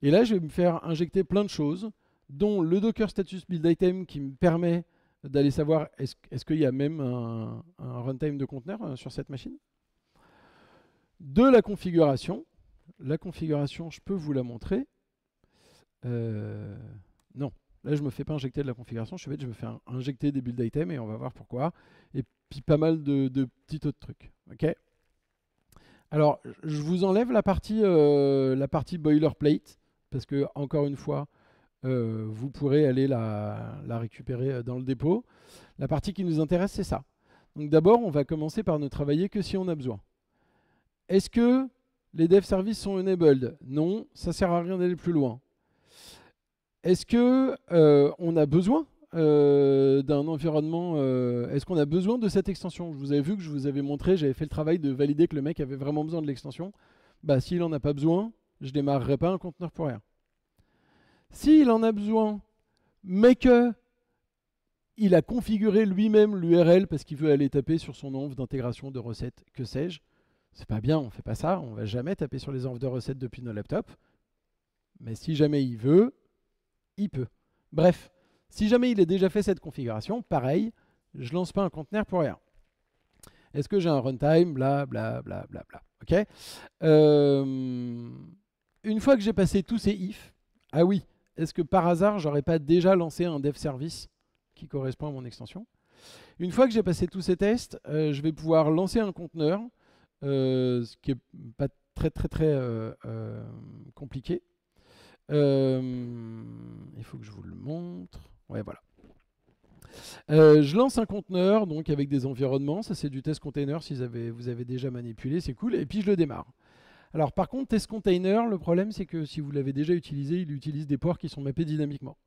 là, je vais me faire injecter plein de choses, dont le Docker Status Build Item qui me permet d'aller savoir est-ce qu'il y a même un runtime de conteneur sur cette machine. De la configuration. La configuration, je peux vous la montrer. Non, là je ne me fais pas injecter de la configuration, je me fais injecter des build items et on va voir pourquoi. Et puis pas mal de petits autres trucs. Ok. Alors, je vous enlève la partie boilerplate, parce que, encore une fois, vous pourrez aller la récupérer dans le dépôt. La partie qui nous intéresse, c'est ça. Donc d'abord, on va commencer par ne travailler que si on a besoin. Est-ce que les dev services sont enabled? Non, ça ne sert à rien d'aller plus loin. Est-ce que on a besoin d'un environnement, est-ce qu'on a besoin de cette extension? Vous avez vu que je vous avais montré, j'avais fait le travail de valider que le mec avait vraiment besoin de l'extension. Bah, s'il n'en a pas besoin, je ne démarrerai pas un conteneur pour rien. S'il en a besoin, mais qu'il a configuré lui-même l'URL parce qu'il veut aller taper sur son env d'intégration de recettes, que sais-je, c'est pas bien, on ne fait pas ça, on ne va jamais taper sur les env de recettes depuis nos laptops. Mais si jamais il veut, il peut. Bref, si jamais il a déjà fait cette configuration, pareil, je ne lance pas un conteneur pour rien. Est-ce que j'ai un runtime? Bla bla bla bla bla. Ok. Une fois que j'ai passé tous ces ifs, ah oui, est-ce que par hasard, j'aurais pas déjà lancé un dev service qui correspond à mon extension? Une fois que j'ai passé tous ces tests, je vais pouvoir lancer un conteneur, ce qui est pas très compliqué. Il faut que je vous le montre. Ouais, voilà. Je lance un conteneur donc avec des environnements. Ça, c'est du test container. Si vous avez déjà manipulé, c'est cool. Et puis, je le démarre. Alors, par contre, test container, le problème, c'est que si vous l'avez déjà utilisé, il utilise des ports qui sont mappés dynamiquement.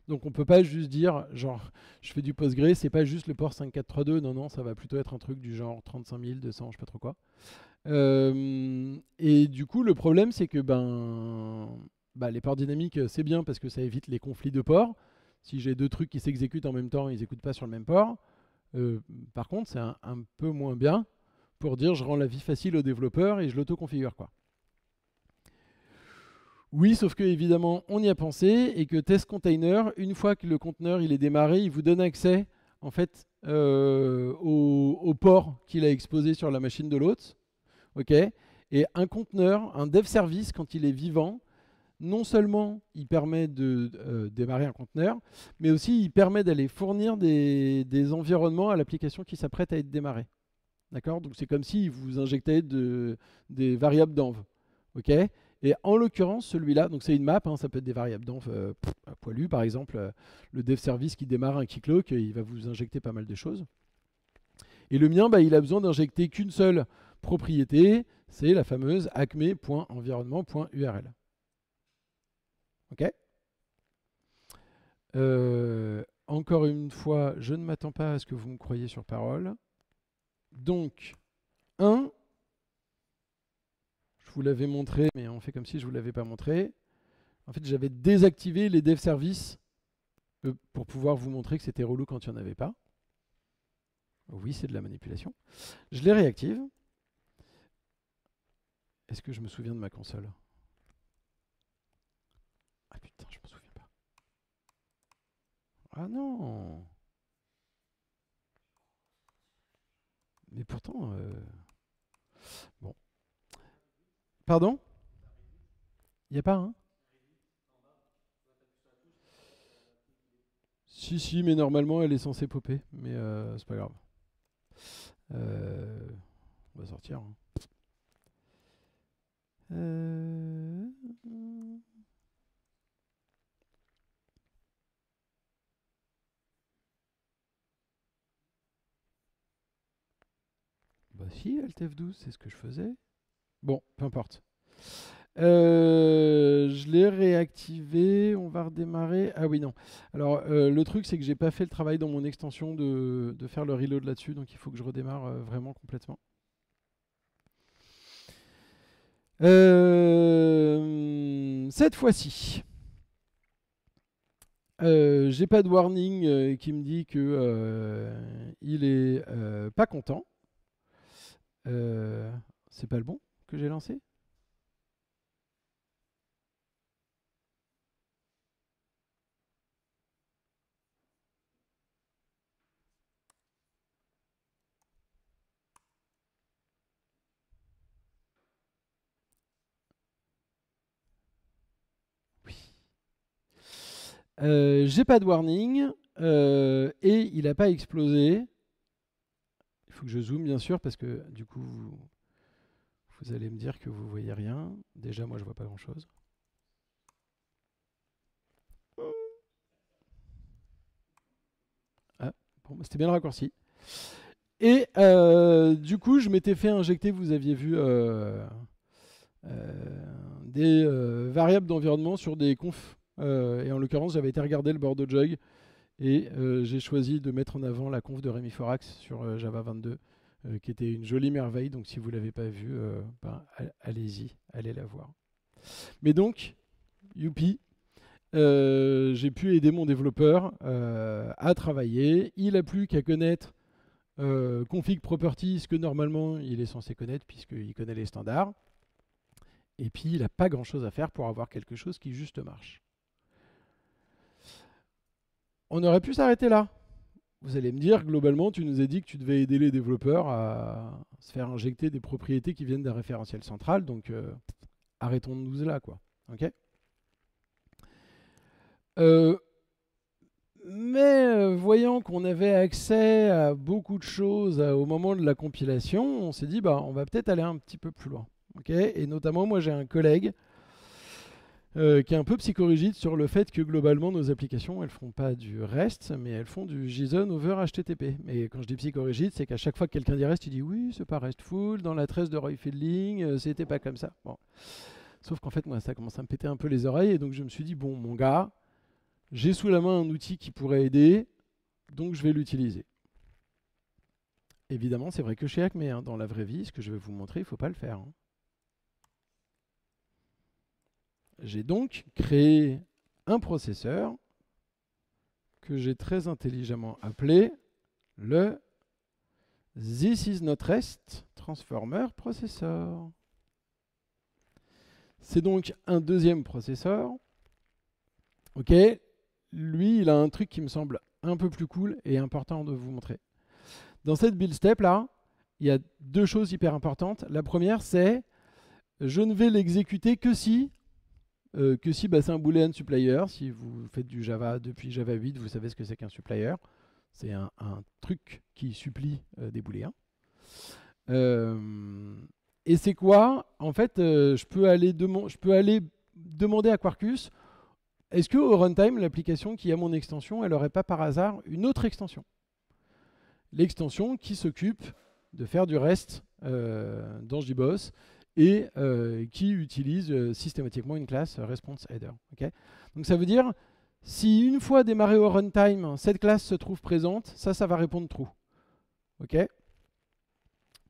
Donc, on ne peut pas juste dire, genre, je fais du Postgre, c'est pas juste le port 5432. Non, non, ça va plutôt être un truc du genre 35 200, je sais pas trop quoi. Et du coup, le problème, c'est que les ports dynamiques, c'est bien parce que ça évite les conflits de ports. Si j'ai deux trucs qui s'exécutent en même temps, ils n'écoutent pas sur le même port. Par contre, c'est un peu moins bien pour dire je rends la vie facile aux développeurs et je l'auto-configure, quoi. Oui, sauf que évidemment, on y a pensé et que test container, une fois que le conteneur il est démarré, il vous donne accès en fait au port qu'il a exposé sur la machine de l'hôte. Ok. Et un conteneur, un dev service, quand il est vivant, non seulement il permet de démarrer un conteneur, mais aussi il permet d'aller fournir des environnements à l'application qui s'apprête à être démarrée. D'accord? Donc c'est comme si vous injectez des variables d'env. Ok? Et en l'occurrence, celui-là, donc c'est une map, hein, ça peut être des variables d'env à poilu, par exemple, le dev service qui démarre un keycloak, il va vous injecter pas mal de choses. Et le mien, il a besoin d'injecter qu'une seule propriété, c'est la fameuse acme.environnement.url. Ok. Encore une fois, je ne m'attends pas à ce que vous me croyiez sur parole. Donc, 1, je vous l'avais montré, mais on fait comme si je ne vous l'avais pas montré. En fait, j'avais désactivé les dev services pour pouvoir vous montrer que c'était relou quand il n'y en avait pas. Oui, c'est de la manipulation. Je les réactive. Est-ce que je me souviens de ma console? Ah putain, je me souviens pas. Ah non! Mais pourtant... Bon. Pardon? Il n'y a pas, hein? Si, mais normalement, elle est censée popper. Mais c'est pas grave. On va sortir. Hein. Bah si, Alt F12, c'est ce que je faisais. Bon, peu importe. Je l'ai réactivé, on va redémarrer. Ah oui, non. Alors, le truc, c'est que j'ai pas fait le travail dans mon extension de faire le reload là-dessus, donc il faut que je redémarre vraiment complètement. Cette fois-ci, j'ai pas de warning qui me dit que il est pas content. C'est pas le bon que j'ai lancé? Oui. J'ai pas de warning et il n'a pas explosé. Il faut que je zoome bien sûr parce que du coup vous allez me dire que vous voyez rien. Déjà moi je vois pas grand chose. Ah, bon, c'était bien le raccourci. Et du coup, je m'étais fait injecter, vous aviez vu, des variables d'environnement sur des confs. Et en l'occurrence, j'avais été regarder le board de Jug et j'ai choisi de mettre en avant la conf de Rémi Forax sur Java 22, qui était une jolie merveille. Donc si vous ne l'avez pas vue, allez-y, allez la voir. Mais donc, youpi, j'ai pu aider mon développeur à travailler. Il n'a plus qu'à connaître config properties, que normalement il est censé connaître puisqu'il connaît les standards. Et puis il n'a pas grand chose à faire pour avoir quelque chose qui juste marche. On aurait pu s'arrêter là. Vous allez me dire, globalement, tu nous as dit que tu devais aider les développeurs à se faire injecter des propriétés qui viennent d'un référentiel central, donc arrêtons-nous là, quoi. Ok. Mais voyant qu'on avait accès à beaucoup de choses au moment de la compilation, on s'est dit, bah, on va peut-être aller un petit peu plus loin. Okay, et notamment, moi, j'ai un collègue qui est un peu psychorigide sur le fait que globalement, nos applications, elles ne font pas du REST, mais elles font du JSON over HTTP. Mais quand je dis psychorigide, c'est qu'à chaque fois que quelqu'un dit REST, il dit oui, c'est pas RESTful, dans la tresse de Roy Fielding, c'était pas comme ça. Bon. Sauf qu'en fait, moi, ça commence à me péter un peu les oreilles, et donc je me suis dit, bon, mon gars, j'ai sous la main un outil qui pourrait aider, donc je vais l'utiliser. Évidemment, c'est vrai que chez Acme, hein, dans la vraie vie, ce que je vais vous montrer, il ne faut pas le faire. Hein. J'ai donc créé un processeur que j'ai très intelligemment appelé le This is not REST Transformer Processor. C'est donc un deuxième processeur. Ok, lui, il a un truc qui me semble un peu plus cool et important de vous montrer. Dans cette build step là, il y a deux choses hyper importantes. La première, c'est je ne vais l'exécuter que si c'est un boolean supplier. Si vous faites du Java depuis Java 8, vous savez ce que c'est qu'un supplier. C'est un truc qui supplie des booléens. Et c'est quoi? En fait, je peux aller demander à Quarkus, est-ce qu'au runtime, l'application qui a mon extension, elle n'aurait pas par hasard une autre extension? L'extension qui s'occupe de faire du REST dans JBoss et qui utilise systématiquement une classe response-header. Okay, donc ça veut dire, si une fois démarré au runtime, cette classe se trouve présente, ça va répondre true. Okay,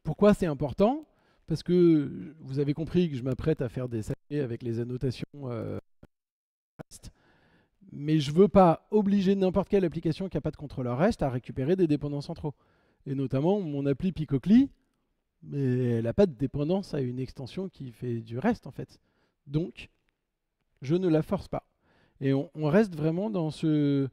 pourquoi c'est important? Parce que vous avez compris que je m'apprête à faire des salés avec les annotations REST, mais je ne veux pas obliger n'importe quelle application qui n'a pas de contrôleur REST à récupérer des dépendants centraux. Et notamment mon appli Picocli, mais elle n'a pas de dépendance à une extension qui fait du REST en fait. Donc, je ne la force pas. Et on reste vraiment dans ce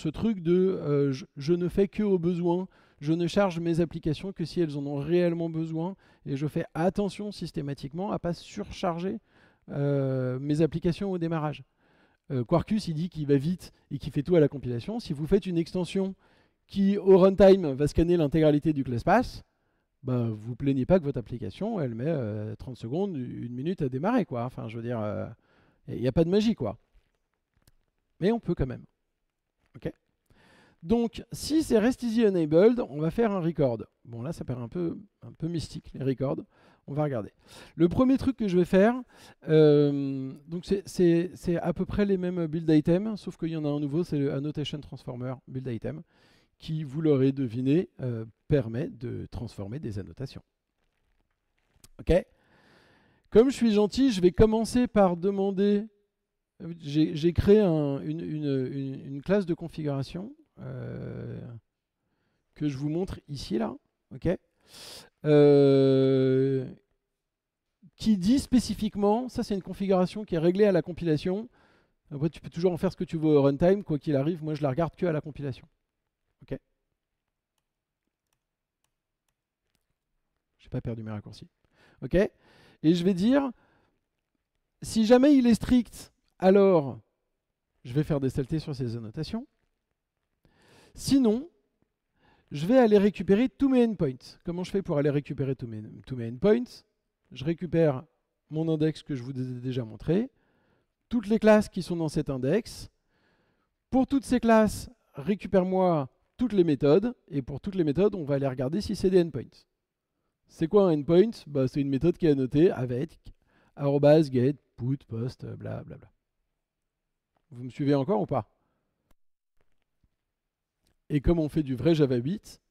truc de je ne fais que au besoin, je ne charge mes applications que si elles en ont réellement besoin, et je fais attention systématiquement à ne pas surcharger mes applications au démarrage. Quarkus, il dit qu'il va vite et qu'il fait tout à la compilation. Si vous faites une extension qui, au runtime, va scanner l'intégralité du ClassPass, bah, vous plaignez pas que votre application, elle met 30 secondes, une minute à démarrer, quoi. Enfin, je veux dire, il n'y a pas de magie, quoi. Mais on peut quand même. Ok. Donc, si c'est Rest Easy Enabled, on va faire un record. Bon, là, ça paraît un peu mystique, les records. On va regarder. Le premier truc que je vais faire, donc c'est à peu près les mêmes build items, sauf qu'il y en a un nouveau, c'est le Annotation Transformer build item, qui, vous l'aurez deviné, permet de transformer des annotations. Ok. Comme je suis gentil, je vais commencer par demander... J'ai créé une classe de configuration que je vous montre ici, là. Ok. Qui dit spécifiquement, ça c'est une configuration qui est réglée à la compilation. Après, tu peux toujours en faire ce que tu veux au runtime, quoi qu'il arrive. Moi, je la regarde que à la compilation. Ok. J'ai pas perdu mes raccourcis. Ok. Et je vais dire, si jamais il est strict, alors je vais faire des saletés sur ces annotations. Sinon, je vais aller récupérer tous mes endpoints. Comment je fais pour aller récupérer tous mes endpoints? Je récupère mon index que je vous ai déjà montré, toutes les classes qui sont dans cet index. Pour toutes ces classes, récupère-moi toutes les méthodes, et pour toutes les méthodes, on va aller regarder si c'est des endpoints. C'est quoi un endpoint? Bah, c'est une méthode qui est annotée avec arrobas, get, put, post, bla bla bla. Vous me suivez encore ou pas? Et comme on fait du vrai Java 8,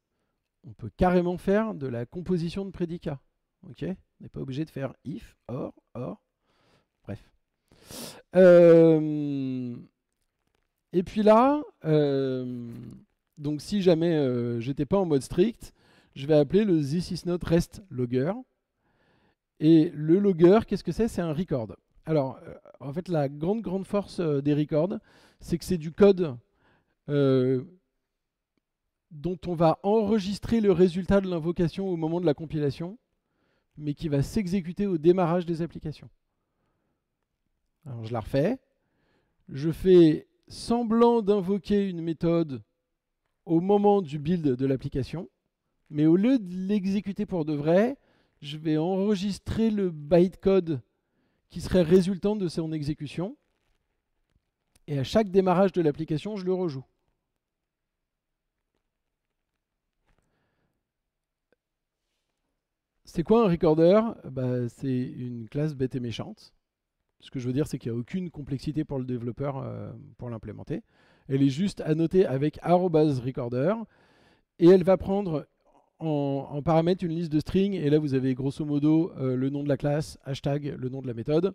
on peut carrément faire de la composition de prédicats. Ok? On n'est pas obligé de faire if, or, bref. Et puis là, donc si jamais j'étais pas en mode strict, je vais appeler le this is not rest logger. Et le logger, qu'est-ce que c'est? C'est un record. Alors, en fait, la grande force des records, c'est que c'est du code dont on va enregistrer le résultat de l'invocation au moment de la compilation, mais qui va s'exécuter au démarrage des applications. Alors, je la refais. Je fais semblant d'invoquer une méthode au moment du build de l'application, mais au lieu de l'exécuter pour de vrai, je vais enregistrer le bytecode qui serait résultant de son exécution, et à chaque démarrage de l'application, je le rejoue. C'est quoi un recorder? Bah, c'est une classe bête et méchante. Ce que je veux dire, c'est qu'il n'y a aucune complexité pour le développeur pour l'implémenter. Elle est juste annotée avec @recorder, et elle va prendre en paramètre une liste de strings, et là vous avez grosso modo le nom de la classe, hashtag, le nom de la méthode,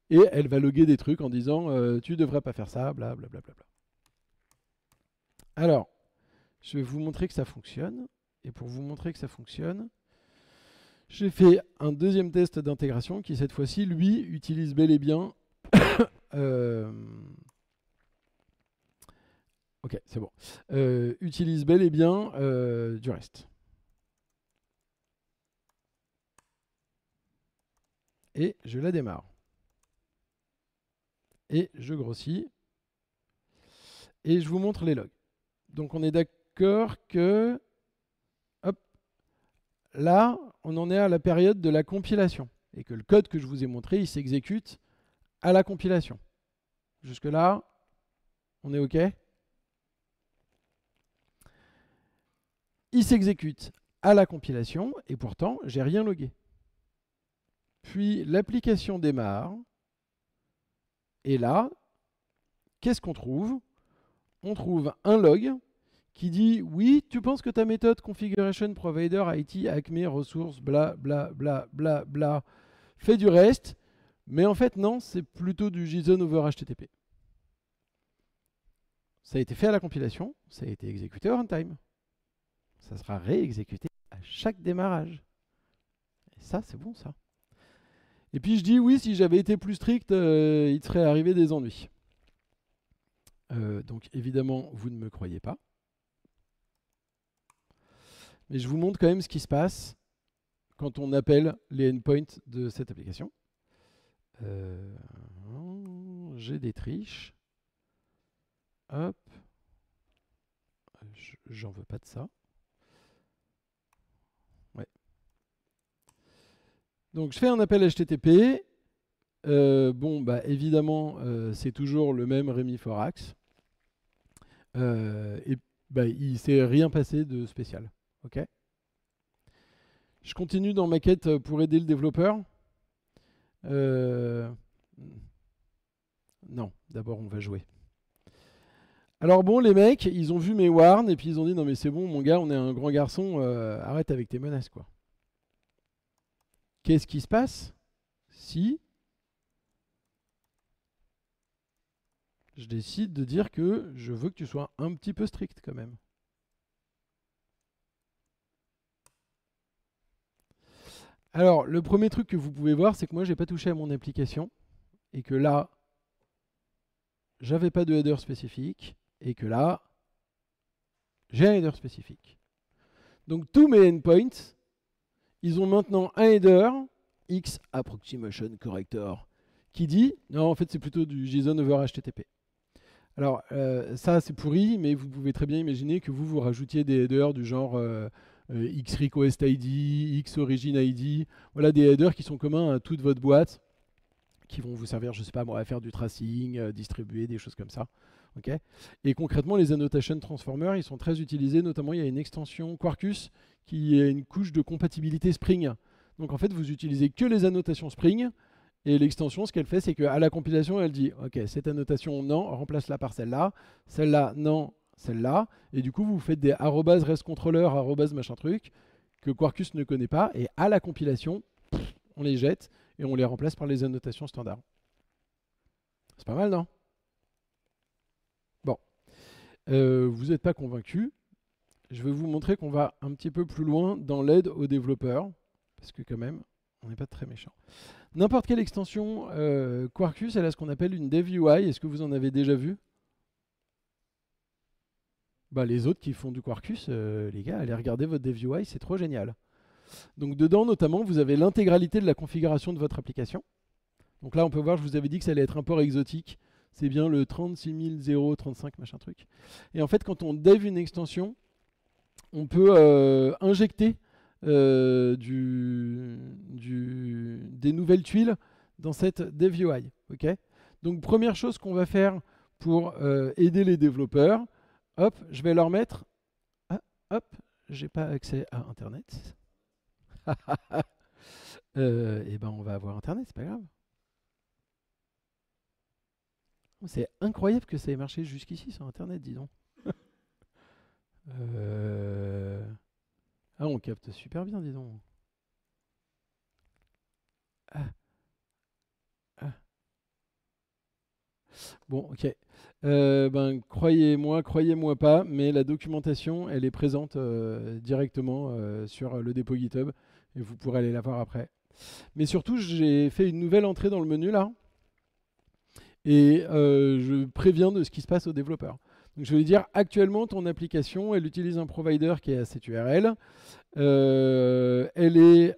et elle va loguer des trucs en disant tu devrais pas faire ça, blablabla. Alors, je vais vous montrer que ça fonctionne, et pour vous montrer que ça fonctionne, j'ai fait un deuxième test d'intégration qui, cette fois-ci, lui, utilise bel et bien... ok, c'est bon. Utilise bel et bien du reste. Et je la démarre. Et je grossis. Et je vous montre les logs. Donc on est d'accord que... Hop. Là, on en est à la période de la compilation. Et que le code que je vous ai montré, il s'exécute à la compilation. Jusque-là, on est OK? Il s'exécute à la compilation, et pourtant, j'ai rien logué. Puis l'application démarre. Et là, qu'est-ce qu'on trouve? On trouve un log qui dit « Oui, tu penses que ta méthode configuration provider IT acme ressources bla bla bla bla bla fait du reste, mais en fait non, c'est plutôt du JSON over HTTP. » Ça a été fait à la compilation, ça a été exécuté au runtime. Ça sera réexécuté à chaque démarrage. Et ça, c'est bon ça. Et puis je dis « Oui, si j'avais été plus strict, il te serait arrivé des ennuis. » Donc évidemment, vous ne me croyez pas. Mais je vous montre quand même ce qui se passe quand on appelle les endpoints de cette application. J'ai des triches. Hop. J'en veux pas de ça. Ouais. Donc je fais un appel HTTP. Bon, bah évidemment, c'est toujours le même Rémi Forax. Et bah, il ne s'est rien passé de spécial. Ok. Je continue dans ma quête pour aider le développeur. Non, d'abord on va jouer. Alors bon, les mecs, ils ont vu mes warns et puis ils ont dit non mais c'est bon mon gars, on est un grand garçon, arrête avec tes menaces quoi. Qu'est-ce qui se passe si je décide de dire que je veux que tu sois un petit peu strict quand même? Alors, le premier truc que vous pouvez voir, c'est que moi, j'ai pas touché à mon application et que là, j'avais pas de header spécifique et que là, j'ai un header spécifique. Donc, tous mes endpoints, ils ont maintenant un header X approximation corrector qui dit, non, en fait, c'est plutôt du JSON over HTTP. Alors, ça, c'est pourri, mais vous pouvez très bien imaginer que vous rajoutiez des headers du genre X request ID, X origin ID, voilà des headers qui sont communs à toute votre boîte, qui vont vous servir, je sais pas moi, à faire du tracing, distribuer, des choses comme ça. Okay, et concrètement, les annotation transformers, ils sont très utilisés. Notamment, il y a une extension Quarkus qui est une couche de compatibilité Spring. Donc en fait, vous utilisez que les annotations Spring. Et l'extension, ce qu'elle fait, c'est qu'à la compilation, elle dit OK, cette annotation, non, remplace-la par celle-là. Celle-là, non, celle-là. Et du coup, vous faites des arrobas restcontroller, arrobas machin truc, que Quarkus ne connaît pas. Et à la compilation, on les jette et on les remplace par les annotations standards. C'est pas mal, non? Bon. Vous n'êtes pas convaincu. Je vais vous montrer qu'on va un petit peu plus loin dans l'aide aux développeurs. Parce que quand même, on n'est pas très méchant. N'importe quelle extension Quarkus, elle a ce qu'on appelle une dev UI. Est-ce que vous en avez déjà vu? Bah, les autres qui font du Quarkus, les gars, allez regarder votre dev UI, c'est trop génial. Donc dedans, notamment, vous avez l'intégralité de la configuration de votre application. Donc là, on peut voir, je vous avais dit que ça allait être un port exotique. C'est bien le 36035 machin truc. Et en fait, quand on dev une extension, on peut injecter des nouvelles tuiles dans cette dev UI. Okay, donc première chose qu'on va faire pour aider les développeurs, hop, je vais leur mettre... Ah, hop, j'ai pas accès à Internet. Et ben on va avoir Internet, c'est pas grave. C'est incroyable que ça ait marché jusqu'ici sur Internet, dis donc. Ah, on capte super bien, dis donc. Ah, ah. Bon, ok. Ben, croyez-moi pas, mais la documentation, elle est présente directement sur le dépôt GitHub et vous pourrez aller la voir après. Mais surtout, j'ai fait une nouvelle entrée dans le menu là et je préviens de ce qui se passe aux développeurs. Donc, je vais dire, actuellement, ton application, elle utilise un provider qui est à cette URL. Elle est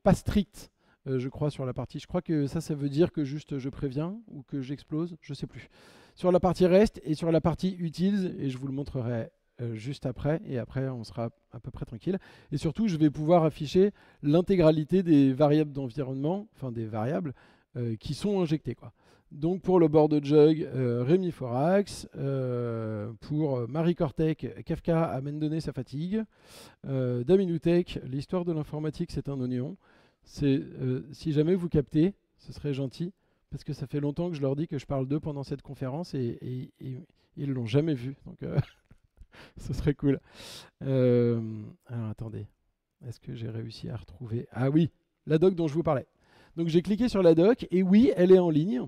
pas stricte, je crois, sur la partie. Je crois que ça veut dire que juste je préviens ou que j'explose, je sais plus. Sur la partie REST et sur la partie utils, et je vous le montrerai juste après, et après on sera à peu près tranquille. Et surtout, je vais pouvoir afficher l'intégralité des variables d'environnement, enfin des variables qui sont injectées, quoi. Donc pour le board jug, Rémi Forax, pour Marie Cortec, Kafka a même donné sa fatigue. Daminutech, l'histoire de l'informatique c'est un oignon. Si jamais vous captez, ce serait gentil, parce que ça fait longtemps que je leur dis que je parle d'eux pendant cette conférence et ils l'ont jamais vu, donc ce serait cool. Alors attendez, est-ce que j'ai réussi à retrouver... Ah oui, la doc dont je vous parlais. Donc j'ai cliqué sur la doc et oui, elle est en ligne.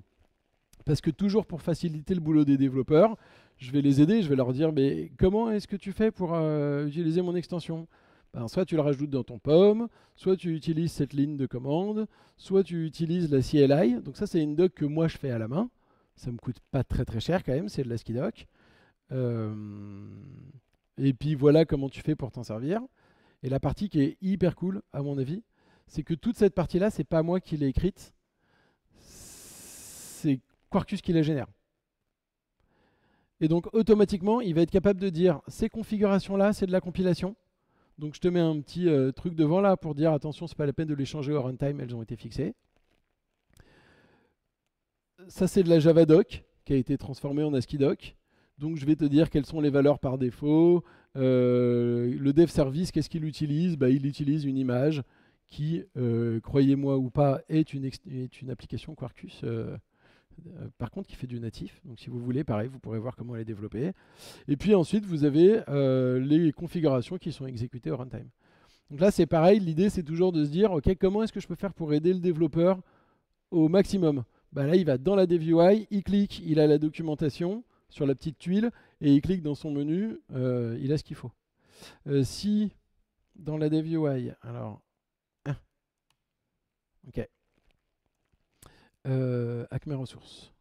Parce que toujours pour faciliter le boulot des développeurs, je vais les aider, je vais leur dire mais comment est-ce que tu fais pour utiliser mon extension? Ben, soit tu le rajoutes dans ton POM, soit tu utilises cette ligne de commande, soit tu utilises la CLI. Donc ça c'est une doc que moi je fais à la main. Ça me coûte pas très très cher quand même, c'est de la skidoc. Et puis voilà comment tu fais pour t'en servir. Et la partie qui est hyper cool à mon avis, c'est que toute cette partie-là, c'est pas moi qui l'ai écrite, c'est Quarkus qui la génère. Et donc automatiquement, il va être capable de dire ces configurations-là, c'est de la compilation. Donc je te mets un petit truc devant là pour dire attention, c'est pas la peine de les changer au runtime, elles ont été fixées. Ça c'est de la Javadoc qui a été transformée en ASCII-doc. Donc je vais te dire quelles sont les valeurs par défaut. Le dev service, qu'est-ce qu'il utilise? Bah, il utilise une image qui, croyez-moi ou pas, est une application Quarkus. Par contre, qui fait du natif. Donc si vous voulez, pareil, vous pourrez voir comment elle est développée. Et puis ensuite, vous avez les configurations qui sont exécutées au runtime. Donc là, c'est pareil. L'idée, c'est toujours de se dire, OK, comment est-ce que je peux faire pour aider le développeur au maximum? Bah là, il va dans la dev UI, il clique, il a la documentation sur la petite tuile, et il clique dans son menu, il a ce qu'il faut. Si, dans la dev UI, alors... OK. Acme Ressources.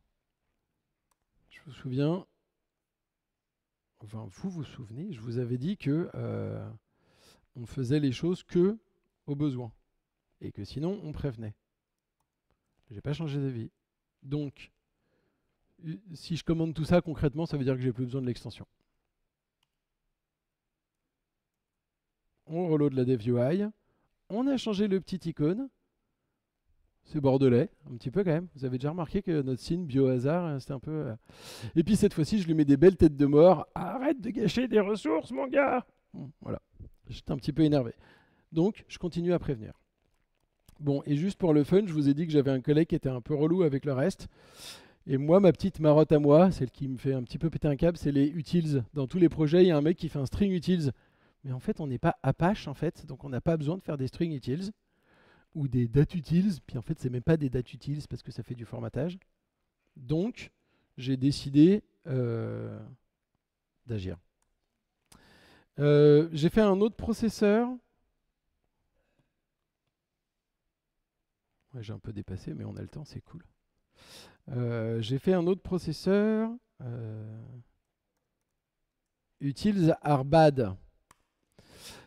Je vous souviens, enfin vous vous souvenez, je vous avais dit que on faisait les choses que au besoin et que sinon on prévenait. J'ai pas changé d'avis. Donc, si je commande tout ça concrètement, ça veut dire que j'ai plus besoin de l'extension. On reload la dev UI. On a changé le petit icône. c'est bordelais, un petit peu quand même. Vous avez déjà remarqué que notre signe biohazard, c'était un peu... Et puis cette fois-ci, je lui mets des belles têtes de mort. Arrête de gâcher des ressources, mon gars. Bon, voilà, j'étais un petit peu énervé. Donc, je continue à prévenir. Bon, et juste pour le fun, je vous ai dit que j'avais un collègue qui était un peu relou avec le reste. Et moi, ma petite marotte à moi, celle qui me fait un petit peu péter un câble, c'est les utils. Dans tous les projets, il y a un mec qui fait un string utils. Mais en fait, on n'est pas Apache, en fait, donc on n'a pas besoin de faire des string utils ou des datutils. Puis en fait, c'est même pas des datutils parce que ça fait du formatage. Donc, j'ai décidé d'agir. J'ai fait un autre processeur. Ouais, j'ai un peu dépassé, mais on a le temps, c'est cool. J'ai fait un autre processeur. Utils Arbad.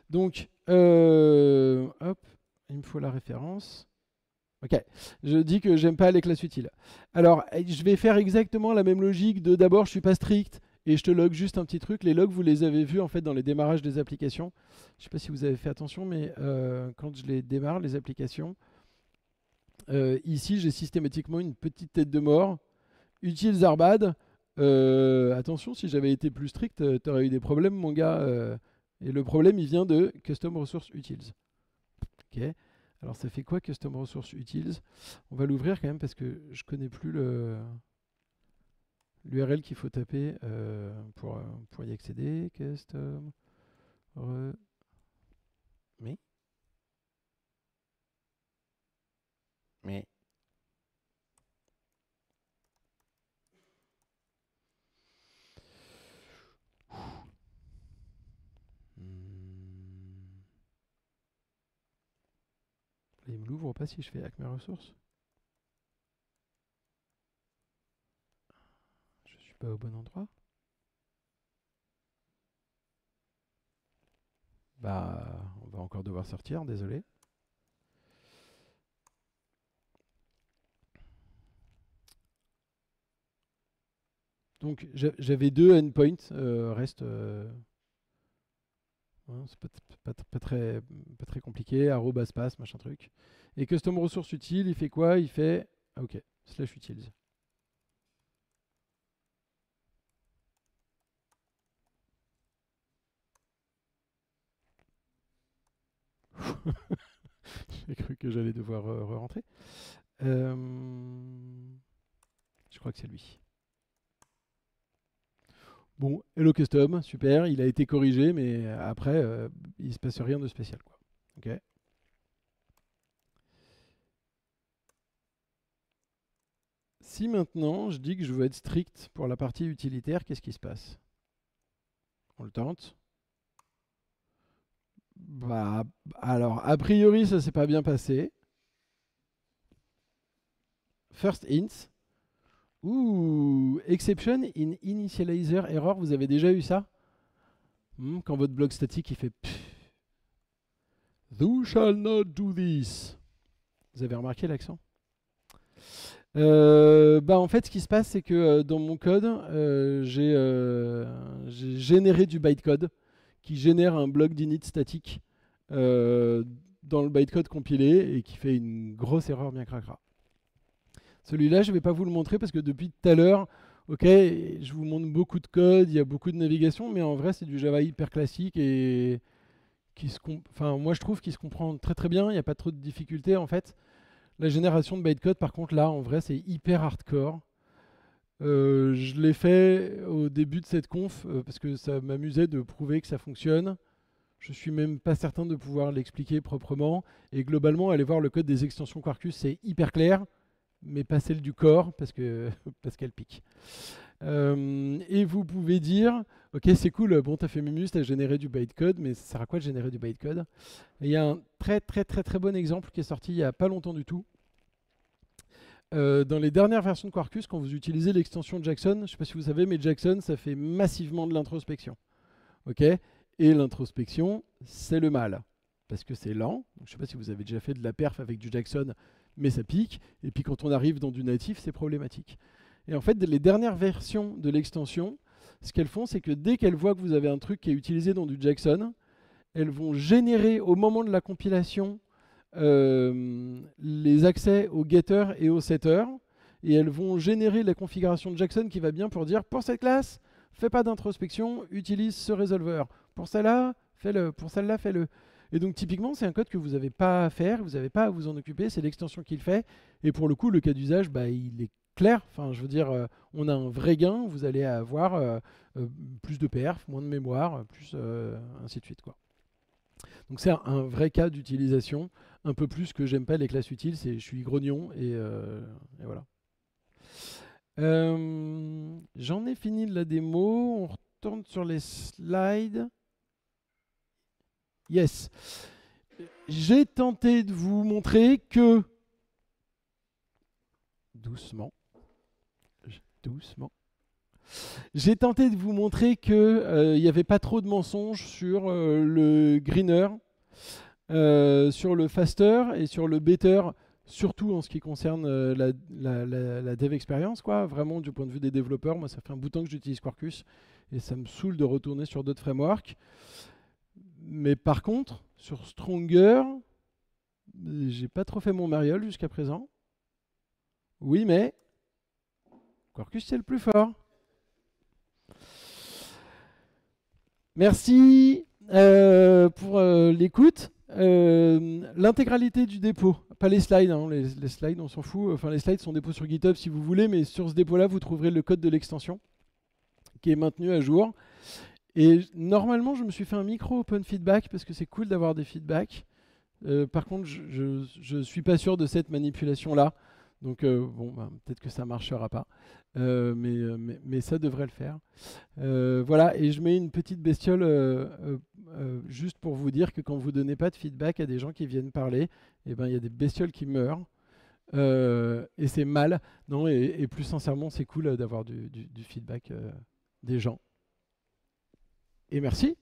Donc, hop, il me faut la référence. Ok, je dis que j'aime pas les classes utiles. Alors, je vais faire exactement la même logique de d'abord, je suis pas strict et je te log juste un petit truc. Les logs, vous les avez vus en fait dans les démarrages des applications. Je sais pas si vous avez fait attention, mais quand je les démarre, les applications, ici, j'ai systématiquement une petite tête de mort. Utils Arbad. Attention, si j'avais été plus strict, tu aurais eu des problèmes, mon gars. Et le problème, il vient de Custom Resource Utils. Ok. Alors, ça fait quoi Custom Resource Utils? On va l'ouvrir quand même parce que je connais plus l'URL qu'il faut taper pour y accéder. Custom. Mais. Il me l'ouvre pas si je fais avec mes ressources. Je suis pas au bon endroit. Bah, on va encore devoir sortir, désolé. Donc j'avais deux endpoints, reste... hein, c'est pas très compliqué, arrobas pass, machin truc. Et custom ressource utile, il fait quoi? Il fait... Ah, ok, slash utils. J'ai cru que j'allais devoir re-rentrer. Je crois que c'est lui. Bon, hello custom, super, il a été corrigé, mais après, il se passe rien de spécial, quoi. Ok. Si maintenant je dis que je veux être strict pour la partie utilitaire, qu'est-ce qui se passe? On le tente. Bah, alors, a priori, ça s'est pas bien passé. First int. Ouh, exception in initializer error, vous avez déjà eu ça? Quand votre bloc statique il fait Thou shall not do this. Vous avez remarqué l'accent? Bah en fait, ce qui se passe, c'est que dans mon code, j'ai généré du bytecode qui génère un bloc d'init statique dans le bytecode compilé et qui fait une grosse erreur bien cracra. Celui-là, je ne vais pas vous le montrer parce que depuis tout à l'heure, ok, je vous montre beaucoup de code, il y a beaucoup de navigation, mais en vrai, c'est du Java hyper classique et enfin, moi, je trouve qu'il se comprend très très bien. Il n'y a pas trop de difficultés en fait. La génération de bytecode, par contre, là, en vrai, c'est hyper hardcore. Je l'ai fait au début de cette conf parce que ça m'amusait de prouver que ça fonctionne. Je suis même pas certain de pouvoir l'expliquer proprement. Et globalement, aller voir le code des extensions Quarkus, c'est hyper clair, mais pas celle du corps parce qu'elle pique. Et vous pouvez dire, ok, c'est cool, bon, t'as fait Mumus, t'as généré du bytecode, mais ça sert à quoi de générer du bytecode? Il y a un très très très très bon exemple qui est sorti il y a pas longtemps du tout. Dans les dernières versions de Quarkus, quand vous utilisez l'extension Jackson, je ne sais pas si vous savez, mais Jackson, ça fait massivement de l'introspection. Ok? Et l'introspection, c'est le mal. Parce que c'est lent. Je ne sais pas si vous avez déjà fait de la perf avec du Jackson, mais ça pique. Et puis quand on arrive dans du natif, c'est problématique. Et en fait, les dernières versions de l'extension, ce qu'elles font, c'est que dès qu'elles voient que vous avez un truc qui est utilisé dans du Jackson, elles vont générer au moment de la compilation les accès au getter et au setter, et elles vont générer la configuration de Jackson qui va bien pour dire pour cette classe, fais pas d'introspection, utilise ce résolver. Pour celle-là, fais-le. Pour celle-là, fais-le. Et donc typiquement, c'est un code que vous n'avez pas à faire, vous n'avez pas à vous en occuper, c'est l'extension qui le fait. Et pour le coup, le cas d'usage, bah, il est clair. Enfin, je veux dire, on a un vrai gain, vous allez avoir plus de perf, moins de mémoire, plus ainsi de suite, quoi. Donc c'est un vrai cas d'utilisation, un peu plus que j'aime pas les classes utiles, c'est je suis grognon et voilà. J'en ai fini de la démo, on retourne sur les slides. Yes. J'ai tenté de vous montrer que... Doucement. Doucement. J'ai tenté de vous montrer qu'il n'y avait pas trop de mensonges sur le greener, sur le faster et sur le better, surtout en ce qui concerne la dev experience, quoi. Vraiment du point de vue des développeurs, moi ça fait un bout de temps que j'utilise Quarkus et ça me saoule de retourner sur d'autres frameworks. Mais par contre, sur Stronger, j'ai pas trop fait mon mariole jusqu'à présent. Oui, mais Quarkus c'est le plus fort. Merci pour l'écoute. L'intégralité du dépôt, pas les slides, hein, les slides on s'en fout. Enfin, les slides sont dépôts sur GitHub si vous voulez, mais sur ce dépôt-là, vous trouverez le code de l'extension qui est maintenu à jour. Et normalement, je me suis fait un micro open feedback parce que c'est cool d'avoir des feedbacks. Par contre, je suis pas sûr de cette manipulation-là. Donc, bon, bah, peut-être que ça marchera pas. Mais ça devrait le faire. Voilà, et je mets une petite bestiole juste pour vous dire que quand vous donnez pas de feedback à des gens qui viennent parler, eh ben, il y a des bestioles qui meurent. Et c'est mal. Non, et plus sincèrement, c'est cool d'avoir du feedback des gens. Et merci.